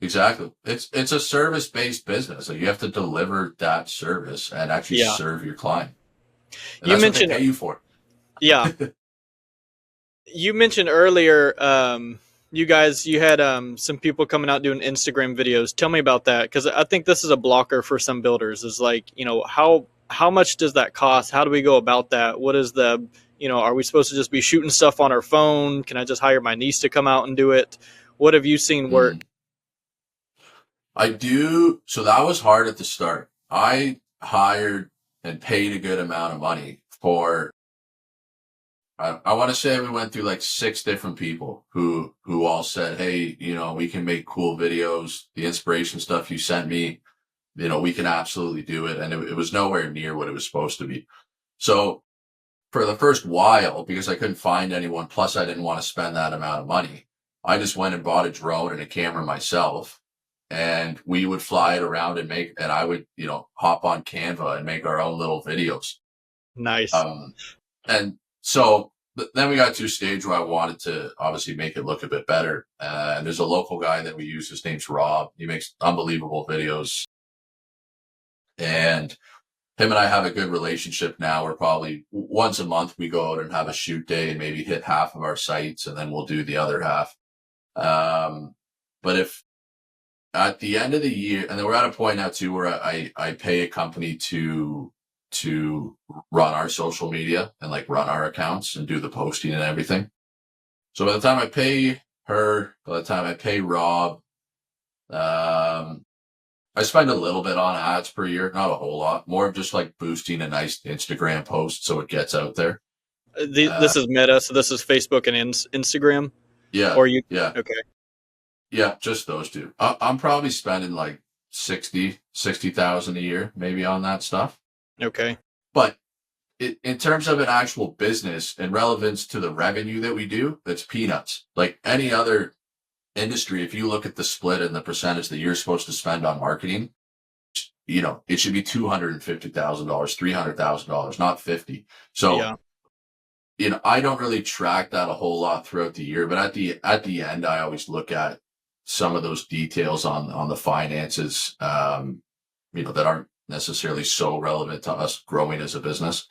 exactly. It's a service-based business. So you have to deliver that service and actually Yeah. serve your client. And You that's what they mentioned, pay you for. yeah, you mentioned earlier, you had some people coming out doing Instagram videos. Tell me about that, because I think this is a blocker for some builders. Is like, how much does that cost? How do we go about that? What is are we supposed to just be shooting stuff on our phone? Can I just hire my niece to come out and do it? What have you seen work? Mm. I do. So that was hard at the start. I hired and paid a good amount of money for, I want to say we went through like 6 different people who all said, hey, we can make cool videos. The inspiration stuff you sent me, we can absolutely do it. And it was nowhere near what it was supposed to be. So for the first while, because I couldn't find anyone, plus I didn't want to spend that amount of money, I just went and bought a drone and a camera myself. And we would fly it around and I would, hop on Canva and make our own little videos. Nice. Um, and so then we got to a stage where I wanted to obviously make it look a bit better. And there's a local guy that we use. His name's Rob. He makes unbelievable videos. And him and I have a good relationship now. We're probably once a month we go out and have a shoot day and maybe hit half of our sites, and then we'll do the other half. But if at the end of the year, and then we're at a point now too where I pay a company to run our social media and like run our accounts and do the posting and everything. So by the time I pay her, by the time I pay Rob, I spend a little bit on ads per year, not a whole lot, more of just like boosting a nice Instagram post so it gets out there. This is Meta, so this is Facebook and Instagram, Yeah, or you? yeah, Okay. yeah, just those two. I'm probably spending like 60,000 a year, maybe on that stuff. Okay. But in terms of an actual business and relevance to the revenue that we do, that's peanuts. Like any other industry, if you look at the split and the percentage that you're supposed to spend on marketing, it should be $250,000, $300,000, not 50. So, Yeah. I don't really track that a whole lot throughout the year, but at the end, I always look at some of those details on the finances, that aren't necessarily so relevant to us growing as a business.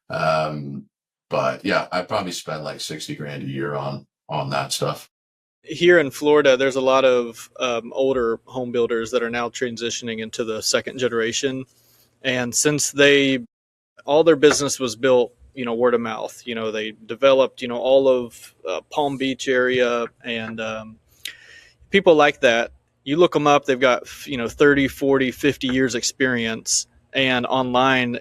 But yeah, I probably spend like 60 grand a year on that stuff. Here in Florida, there's a lot of older home builders that are now transitioning into the second generation, and since all their business was built, word of mouth. They developed, all of Palm Beach area, and people like that. You look them up, they've got 30, 40, 50 years experience, and online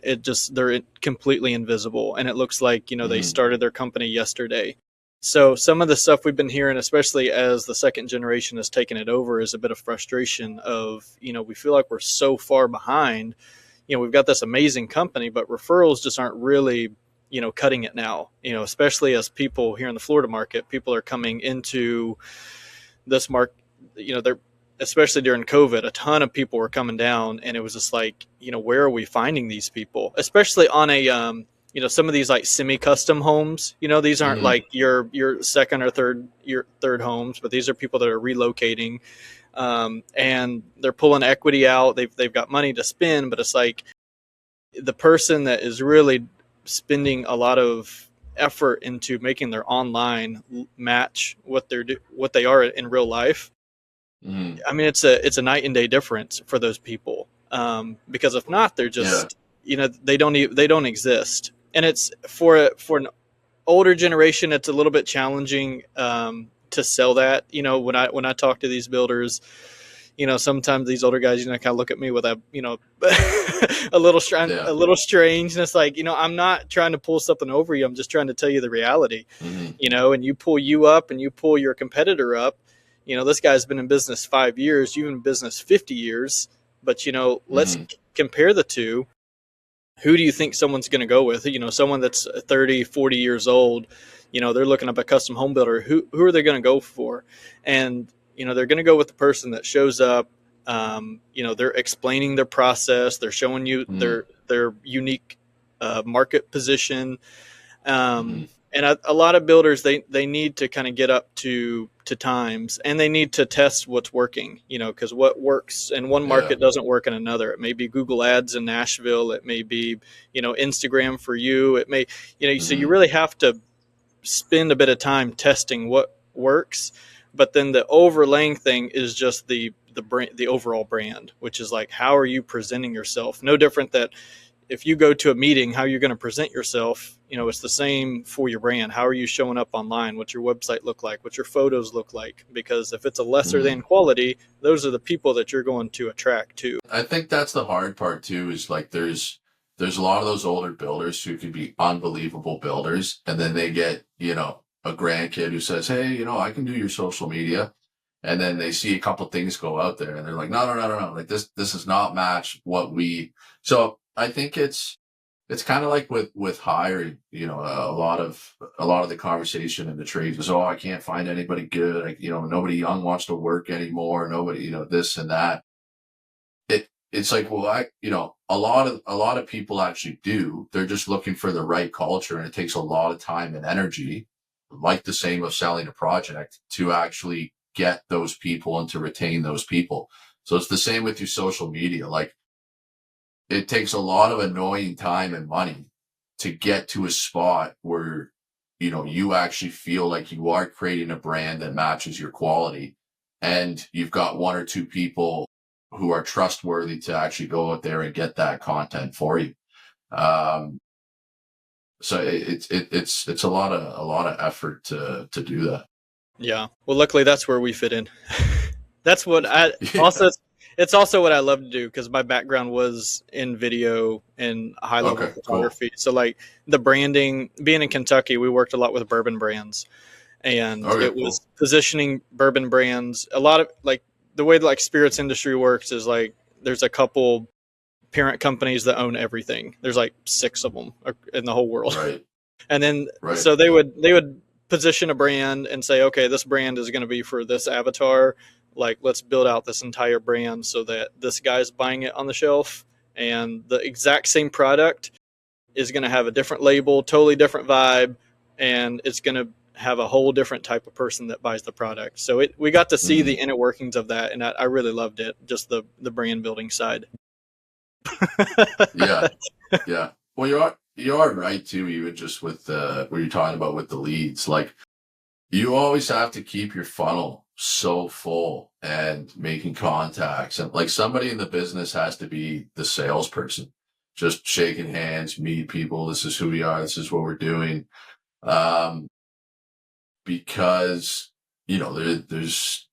they're completely invisible, and it looks like they Mm-hmm. started their company yesterday. So some of the stuff we've been hearing, especially as the second generation has taken it over, is a bit of frustration of, we feel like we're so far behind. We've got this amazing company, but referrals just aren't really, cutting it now, especially as people here in the Florida market, people are coming into this market, they're, especially during COVID, a ton of people were coming down, and it was just like, where are we finding these people? Especially on a, some of these like semi-custom homes. These aren't Mm-hmm. like your second or third homes, but these are people that are relocating. and they're pulling equity out. They've got money to spend, but it's like the person that is really spending a lot of effort into making their online match what they are in real life. Mm-hmm. I mean, it's a night and day difference for those people, because if not, they're Yeah. just, they don't exist. And it's for an older generation, it's a little bit challenging, to sell that. When I talk to these builders, sometimes these older guys, kind of look at me with a, Yeah. a little strange, and it's like, I'm not trying to pull something over you. I'm just trying to tell you the reality, Mm-hmm. and you pull you up and you pull your competitor up. This guy's been in business 5 years, you've been in business 50 years, but let's Mm-hmm. compare the two. Who do you think someone's going to go with? Someone that's 30, 40 years old, they're looking up a custom home builder. Who are they going to go for? And, they're going to go with the person that shows up. They're explaining their process. They're showing you Mm-hmm. their unique market position. Mm-hmm. And a lot of builders, they need to kind of get up to times, and they need to test what's working, because what works in one Yeah. market doesn't work in another. It may be Google ads in Nashville. It may be, Instagram for you. It may, so you Mm-hmm. really have to spend a bit of time testing what works. But then the overlaying thing is just the brand, the overall brand, which is like, how are you presenting yourself? No different that if you go to a meeting, how you're going to present yourself, it's the same for your brand. How are you showing up online? What's your website look like? What's your photos look like? Because if it's a lesser Mm-hmm. than quality, those are the people that you're going to attract to. I think that's the hard part too, is like there's a lot of those older builders who could be unbelievable builders, and then they get, a grandkid who says, "Hey, I can do your social media." And then they see a couple things go out there and they're like, no, no, no, no, no. Like this does not match what we, so I think it's kind of like with hiring, a lot of the conversation in the trades is, oh, I can't find anybody good. Like, nobody young wants to work anymore. Nobody, this and that. It's like, well, a lot of people actually do. They're just looking for the right culture, and it takes a lot of time and energy, like the same of selling a project, to actually get those people and to retain those people. So it's the same with your social media. Like, it takes a lot of annoying time and money to get to a spot where, you actually feel like you are creating a brand that matches your quality, and you've got one or two people who are trustworthy to actually go out there and get that content for you. Um, so it's a lot of effort to do that. Yeah. Well, luckily that's where we fit in. That's what I Yeah. also, it's also what I love to do, because my background was in video and high level Okay. Cool. photography. So like the branding, being in Kentucky, we worked a lot with bourbon brands, and Okay. it Cool. was positioning bourbon brands. A lot of like the way like spirits industry works is like there's a couple parent companies that own everything. There's like six of them in the whole world. Right. And then Right. so they Yeah. would position a brand and say, okay, this brand is going to be for this avatar. Like, let's build out this entire brand so that this guy's buying it on the shelf, and the exact same product is going to have a different label, totally different vibe, and it's going to have a whole different type of person that buys the product. So we got to see the Mm-hmm. inner workings of that, and I really loved it. Just the brand building side. Yeah. Yeah. Well, you are right too. Even just with what you're talking about with the leads, like, you always have to keep your funnel so full and making contacts, and like somebody in the business has to be the salesperson, just shaking hands, meet people. This is who we are. This is what we're doing. Um, because there's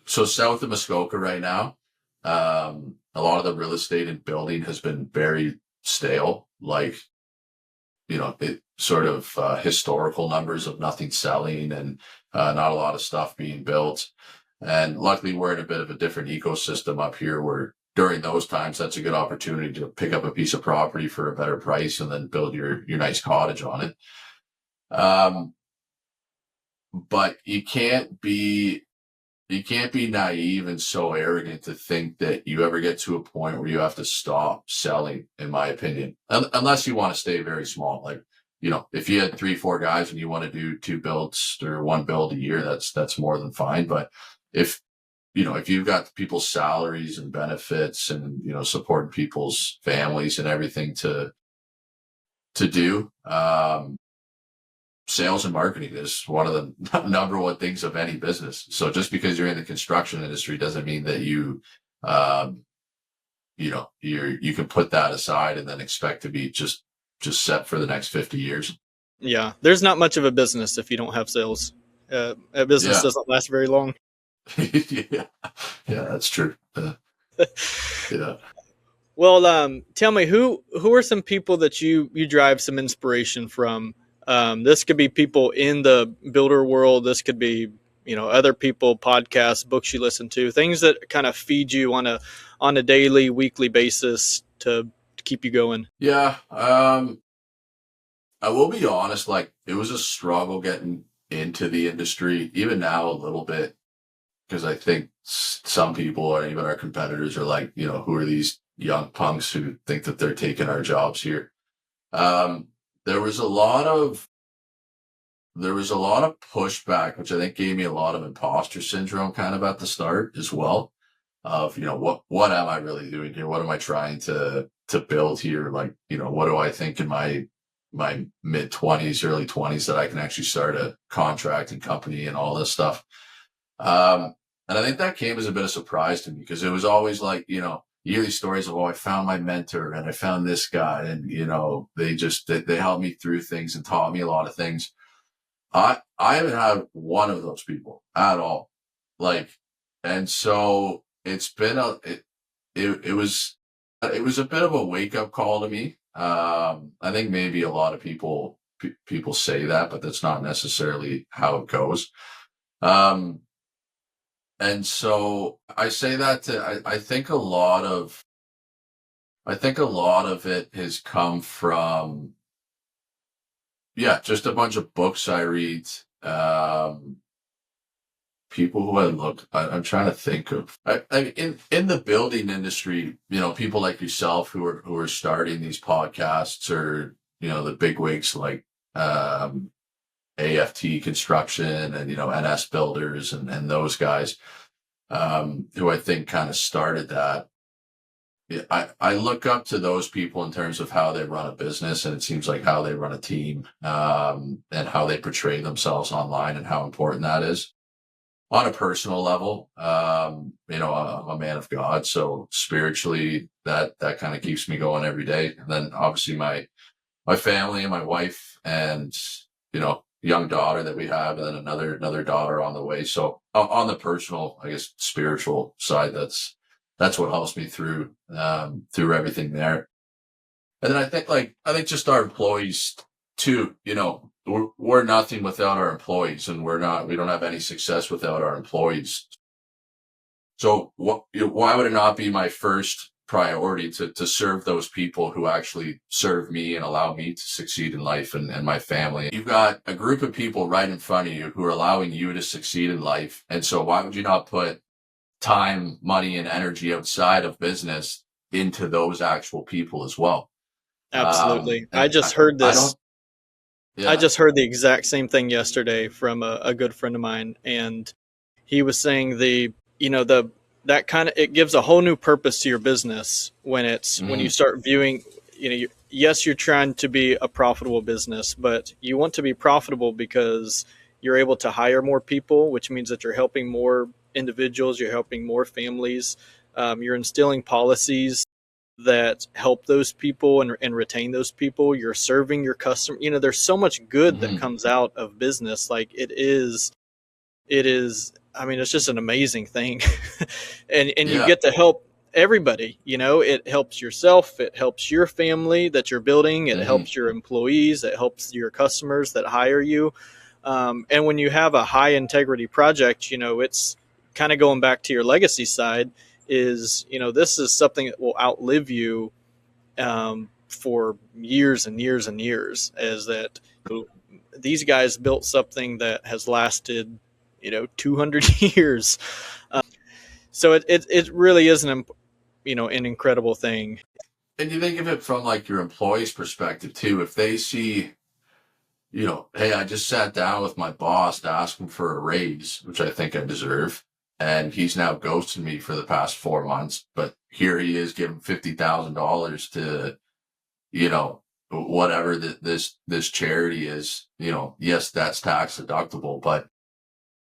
so south of Muskoka right now, a lot of the real estate and building has been very stale. Like, it sort of historical numbers of nothing selling, and not a lot of stuff being built. And luckily, we're in a bit of a different ecosystem up here where during those times, that's a good opportunity to pick up a piece of property for a better price and then build your nice cottage on it. Um, but you can't be naive and so arrogant to think that you ever get to a point where you have to stop selling, in my opinion. Unless you want to stay very small. Like, if you had 3, 4 guys and you want to do 2 builds or 1 build a year, that's more than fine. But if if you've got people's salaries and benefits and, supporting people's families and everything to do, sales and marketing is one of the number one things of any business. So just because you're in the construction industry doesn't mean that um, you can put that aside and then expect to be just set for the next 50 years. Yeah, there's not much of a business if you don't have sales. A business Yeah. doesn't last very long. Yeah. Yeah, that's true. Yeah. Well, tell me who are some people that you drive some inspiration from? This could be people in the builder world. This could be other people, podcasts, books you listen to, things that kind of feed you on a daily, weekly basis to keep you going. Yeah. I will be honest, like it was a struggle getting into the industry, even now a little bit, because I think some people or even our competitors are like, who are these young punks who think that they're taking our jobs here? Um, there was a lot of pushback, which I think gave me a lot of imposter syndrome kind of at the start as well. Of what am I really doing here? What am I trying to build here? Like what do I think in my mid 20s, early 20s that I can actually start a contracting company and all this stuff. And I think that came as a bit of surprise to me because it was always like, yearly stories of, oh, I found my mentor and I found this guy and, they helped me through things and taught me a lot of things. I haven't had one of those people at all. Like, and so it's been it was a bit of a wake up call to me. I think maybe a lot of people say that, but that's not necessarily how it goes. Um, and so I say that I think a lot of it has come from, yeah, just a bunch of books I read, people who I'm trying to think of, in the building industry, people like yourself who are starting these podcasts or, the big wigs like, AFT construction and, NS builders and those guys, who I think kind of started that. Yeah, I look up to those people in terms of how they run a business, and it seems like how they run a team, and how they portray themselves online and how important that is. On a personal level, I'm a man of God, so spiritually, that kind of keeps me going every day. And then obviously my family and my wife and young daughter that we have, and then another daughter on the way. So on the personal, I guess, spiritual side, that's what helps me through everything there. And then I think just our employees too. We're nothing without our employees, and we don't have any success without our employees. So why would it not be my first priority to serve those people who actually serve me and allow me to succeed in life and my family? You've got a group of people right in front of you who are allowing you to succeed in life. And so why would you not put time, money, and energy outside of business into those actual people as well? Absolutely. I And just heard I this. don't, I yeah. just heard the exact same thing yesterday from a good friend of mine, and he was saying the that kind of it gives a whole new purpose to your business when you Mm, start viewing. Yes, you're trying to be a profitable business, but you want to be profitable because you're able to hire more people, which means that you're helping more individuals, you're helping more families, you're instilling policies that help those people and retain those people. You're serving your customer. There's so much good that mm, comes out of business. Like it is. I mean, it's just an amazing thing, and you yeah. get to help everybody. It helps yourself. It helps your family that you're building. It Hmm. helps your employees. It helps your customers that hire you. And when you have a high integrity project, it's kind of going back to your legacy side. This is something that will outlive you for years and years and years. Is that these guys built something that has lasted 200 years. So it really is an incredible thing. And you think of it from like your employees' perspective too. If they see, hey, I just sat down with my boss to ask him for a raise, which I think I deserve. and he's now ghosted me for the past 4 months. But here he is giving $50,000 to, you know, whatever this charity is. You know, yes, that's tax deductible, but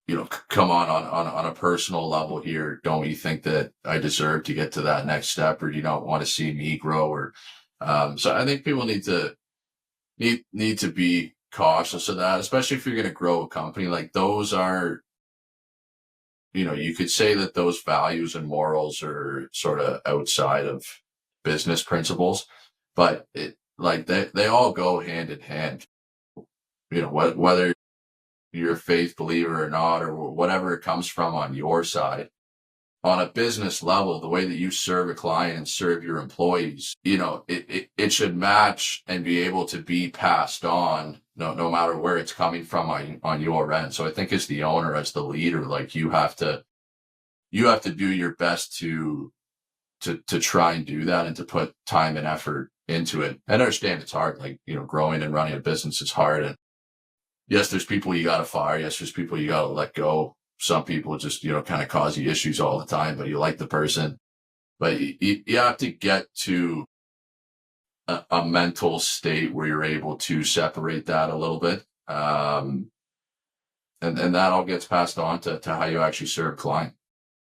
you know, come on a personal level here. Don't you think that I deserve to get to that next step, or do you not want to see me grow? Or so I think people need to be cautious of that, especially if you're going to grow a company. Like those are, you know, you could say that those values and morals are sort of outside of business principles, but like they all go hand in hand. You know, whether you're a faith believer or not, or whatever it comes from on your side, on a business level, the way that you serve a client and serve your employees, you know, it should match and be able to be passed on, no matter where it's coming from on your end. So I think as the owner, as the leader, like you have to do your best to try and do that, and to put time and effort into it. And understand it's hard. Like, you know, growing and running a business is hard. And yes, there's people you got to fire. Yes, there's people you got to let go. Some people just, you know, kind of cause you issues all the time, but you like the person. But you have to get to a mental state where you're able to separate that a little bit. And that all gets passed on to how you actually serve client.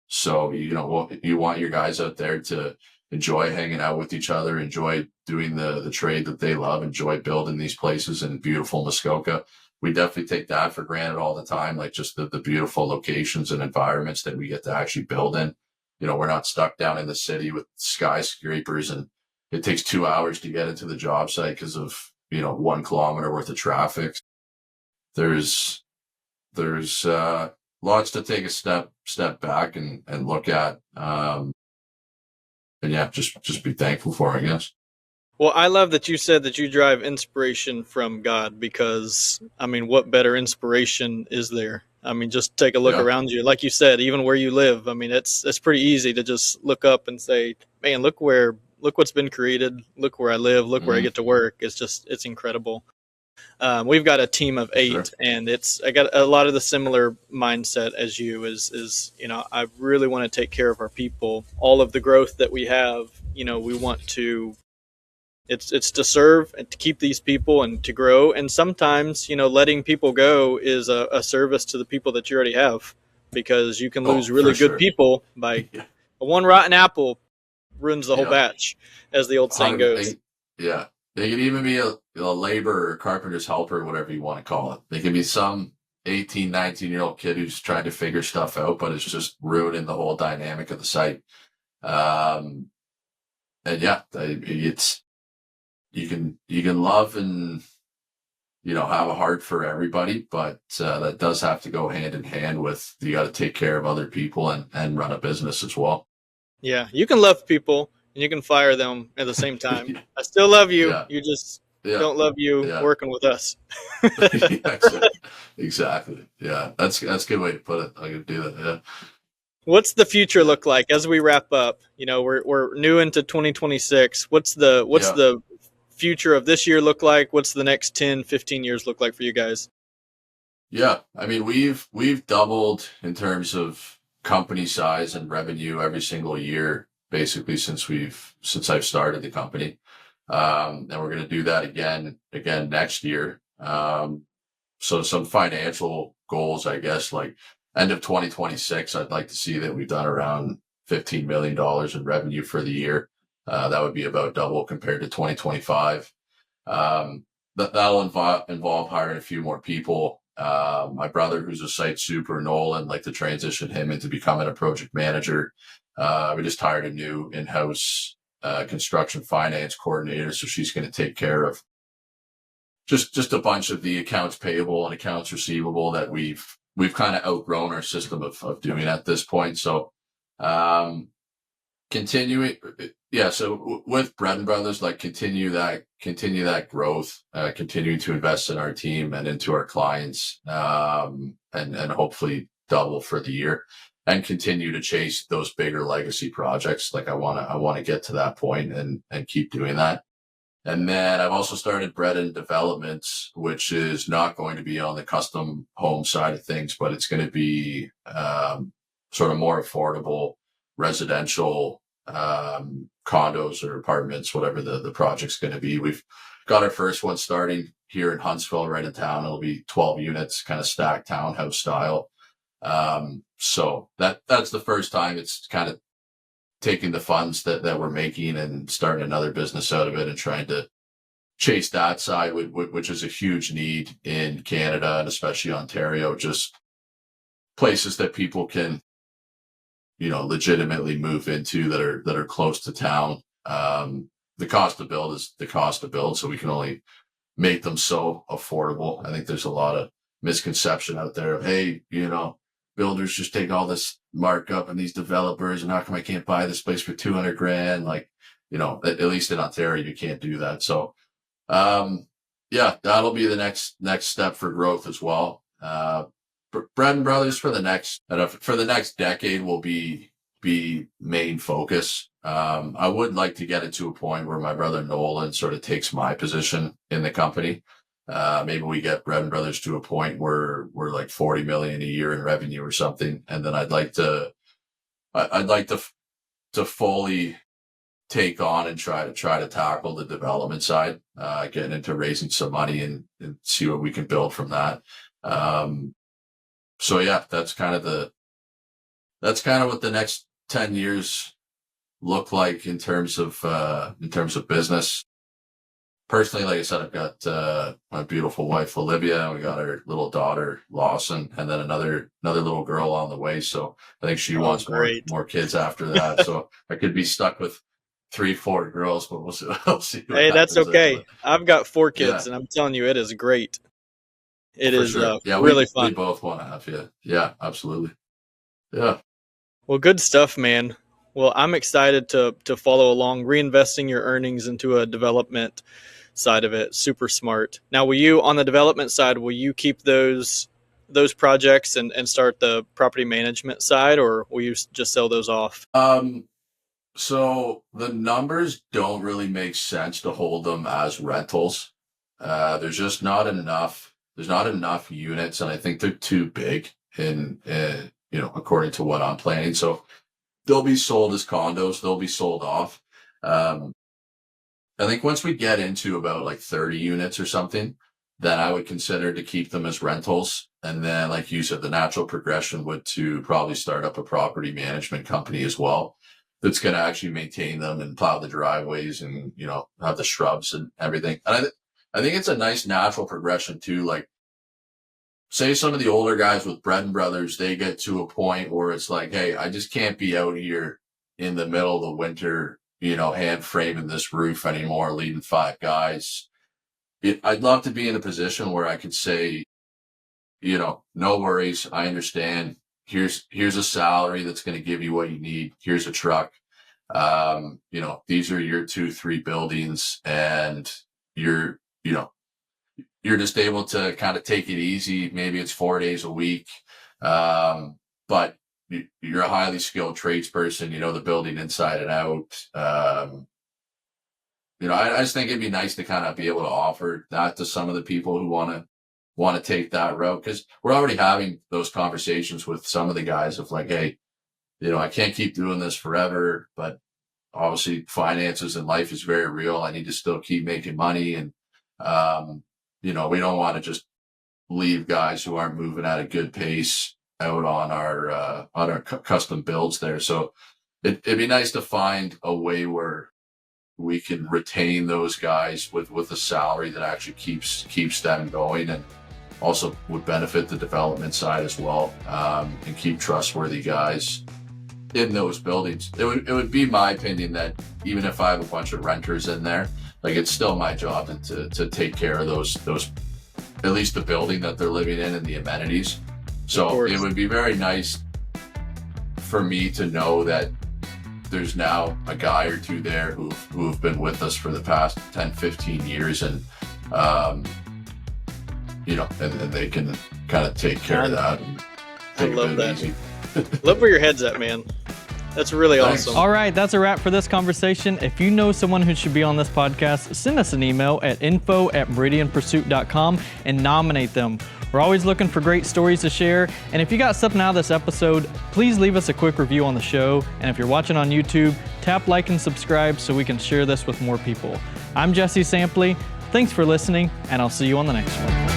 So, you know, you want your guys out there to enjoy hanging out with each other, enjoy doing the trade that they love, enjoy building these places in beautiful Muskoka. We definitely take that for granted all the time, like just the beautiful locations and environments that we get to actually build in. You know, we're not stuck down in the city with skyscrapers, and it takes 2 hours to get into the job site because of, you know, 1 kilometer worth of traffic. There's lots to take a step back and look at. And yeah, just be thankful for, I guess. Well, I love that you said that you drive inspiration from God, because, I mean, what better inspiration is there? I mean, just take a look Yeah. around you. Like you said, even where you live, I mean, it's pretty easy to just look up and say, man, look what's been created. Look where I live. Look where I get to work. It's incredible. We've got a team of For sure. 8, and I got a lot of the similar mindset as you. Is you know, I really want to take care of our people. All of the growth that we have, you know, we want to. It's to serve and to keep these people and to grow. And sometimes, you know, letting people go is a service to the people that you already have, because you can Oh, lose for really good sure. people by Yeah. one rotten apple ruins the whole Yeah. batch, as the old saying 100. goes. Yeah. They could even be a laborer or carpenter's helper, whatever you want to call it. They could be some 18, 19-year-old kid who's trying to figure stuff out, but it's just ruining the whole dynamic of the site. Um, and yeah, it's, you can love and, you know, have a heart for everybody, but that does have to go hand in hand with, you got to take care of other people and run a business as well. Yeah, you can love people and you can fire them at the same time. I still love you. Yeah. You just Yeah. don't love you Yeah. working with us. Yeah, exactly. Yeah. That's a good way to put it. I could do that. Yeah. What's the future Yeah. look like as we wrap up? You know, we're new into 2026. What's Yeah. the future of this year look like? What's the next 10, 15 years look like for you guys? Yeah. I mean, we've doubled in terms of company size and revenue every single year, basically since I've started the company. And we're going to do that again next year. So some financial goals, I guess, like end of 2026, I'd like to see that we've done around $15 million in revenue for the year. That would be about double compared to 2025. That'll involve hiring a few more people. My brother, who's a site super, Nolan, like to transition him into becoming a project manager. We just hired a new in-house construction finance coordinator, so she's going to take care of just a bunch of the accounts payable and accounts receivable that we've kind of outgrown our system of doing at this point. So continuing, yeah. So with Bredin Brothers, like continue that growth, continuing to invest in our team and into our clients, and hopefully double for the year, and continue to chase those bigger legacy projects. Like I want to get to that point and keep doing that. And then I've also started Bredin Developments, which is not going to be on the custom home side of things, but it's going to be sort of more affordable residential condos or apartments, whatever the project's going to be. We've got our first one starting here in Huntsville, right in town. It'll be 12 units, kind of stacked townhouse style. So that's the first time it's kind of taking the funds that we're making and starting another business out of it and trying to chase that side, which is a huge need in Canada and especially Ontario, just places that people can, legitimately move into that are close to town. The cost to build is the cost to build, so we can only make them so affordable. I think there's a lot of misconception out there of, hey, builders just take all this markup and these developers, and how come I can't buy this place for $200,000? Like, at least in Ontario, you can't do that. So, that'll be the next step for growth as well. Bredin Brothers for the next decade will be main focus. I would like to get it to a point where my brother Nolan sort of takes my position in the company. Maybe we get Bredin Brothers to a point where we're like 40 million a year in revenue or something. And then I'd like to fully take on and try to tackle the development side, getting into raising some money and see what we can build from that. So yeah, that's kind of what the next 10 years look like in terms of business. Personally, like I said, I've got my beautiful wife Olivia, we got our little daughter Lawson, and then another little girl on the way. So I think she wants more kids after that. So I could be stuck with 3-4 girls, but we'll see. Hey, that's okay. I've got 4 kids, and I'm telling you, it is great. It is sure. Really fun. We both want to have, yeah, absolutely. Yeah. Well, good stuff, man. Well, I'm excited to follow along, reinvesting your earnings into a development side of it. Super smart. Now, on the development side, will you keep those projects and start the property management side, or will you just sell those off? So the numbers don't really make sense to hold them as rentals. There's just not enough. There's not enough units, and I think they're too big according to what I'm planning. So they'll be sold as condos. They'll be sold off. I think once we get into about like 30 units or something, then I would consider to keep them as rentals. And then, like you said, the natural progression would to probably start up a property management company as well, that's going to actually maintain them and plow the driveways and, have the shrubs and everything. And I think it's a nice natural progression too. Like, say some of the older guys with Bredin Brothers, they get to a point where it's like, hey, I just can't be out here in the middle of the winter, hand framing this roof anymore, leading 5 guys. I'd love to be in a position where I could say, no worries. I understand. Here's a salary that's going to give you what you need. Here's a truck. These are your 2-3 buildings, and you're just able to kind of take it easy. Maybe it's 4 days a week. But you're a highly skilled tradesperson, the building inside and out. I just think it'd be nice to kind of be able to offer that to some of the people who want to take that route, because we're already having those conversations with some of the guys of like, hey, I can't keep doing this forever, but obviously finances and life is very real. I need to still keep making money. And, we don't want to just leave guys who aren't moving at a good pace out on our custom builds there. So it'd be nice to find a way where we can retain those guys with a salary that actually keeps them going, and also would benefit the development side as well, and keep trustworthy guys in those buildings. It would be my opinion that even if I have a bunch of renters in there, like, it's still my job to take care of those, at least the building that they're living in and the amenities. So it would be very nice for me to know that there's now a guy or two there who've been with us for the past 10, 15 years, and and they can kind of take care of that and take it easy. Love where your head's at, man. That's really awesome. All right, that's a wrap for this conversation. If you know someone who should be on this podcast, send us an email at info@meridianpursuit.com and nominate them. We're always looking for great stories to share, and if you got something out of this episode, please leave us a quick review on the show, and if you're watching on YouTube, tap like and subscribe so we can share this with more people. I'm Jesse Sampley. Thanks for listening, and I'll see you on the next one.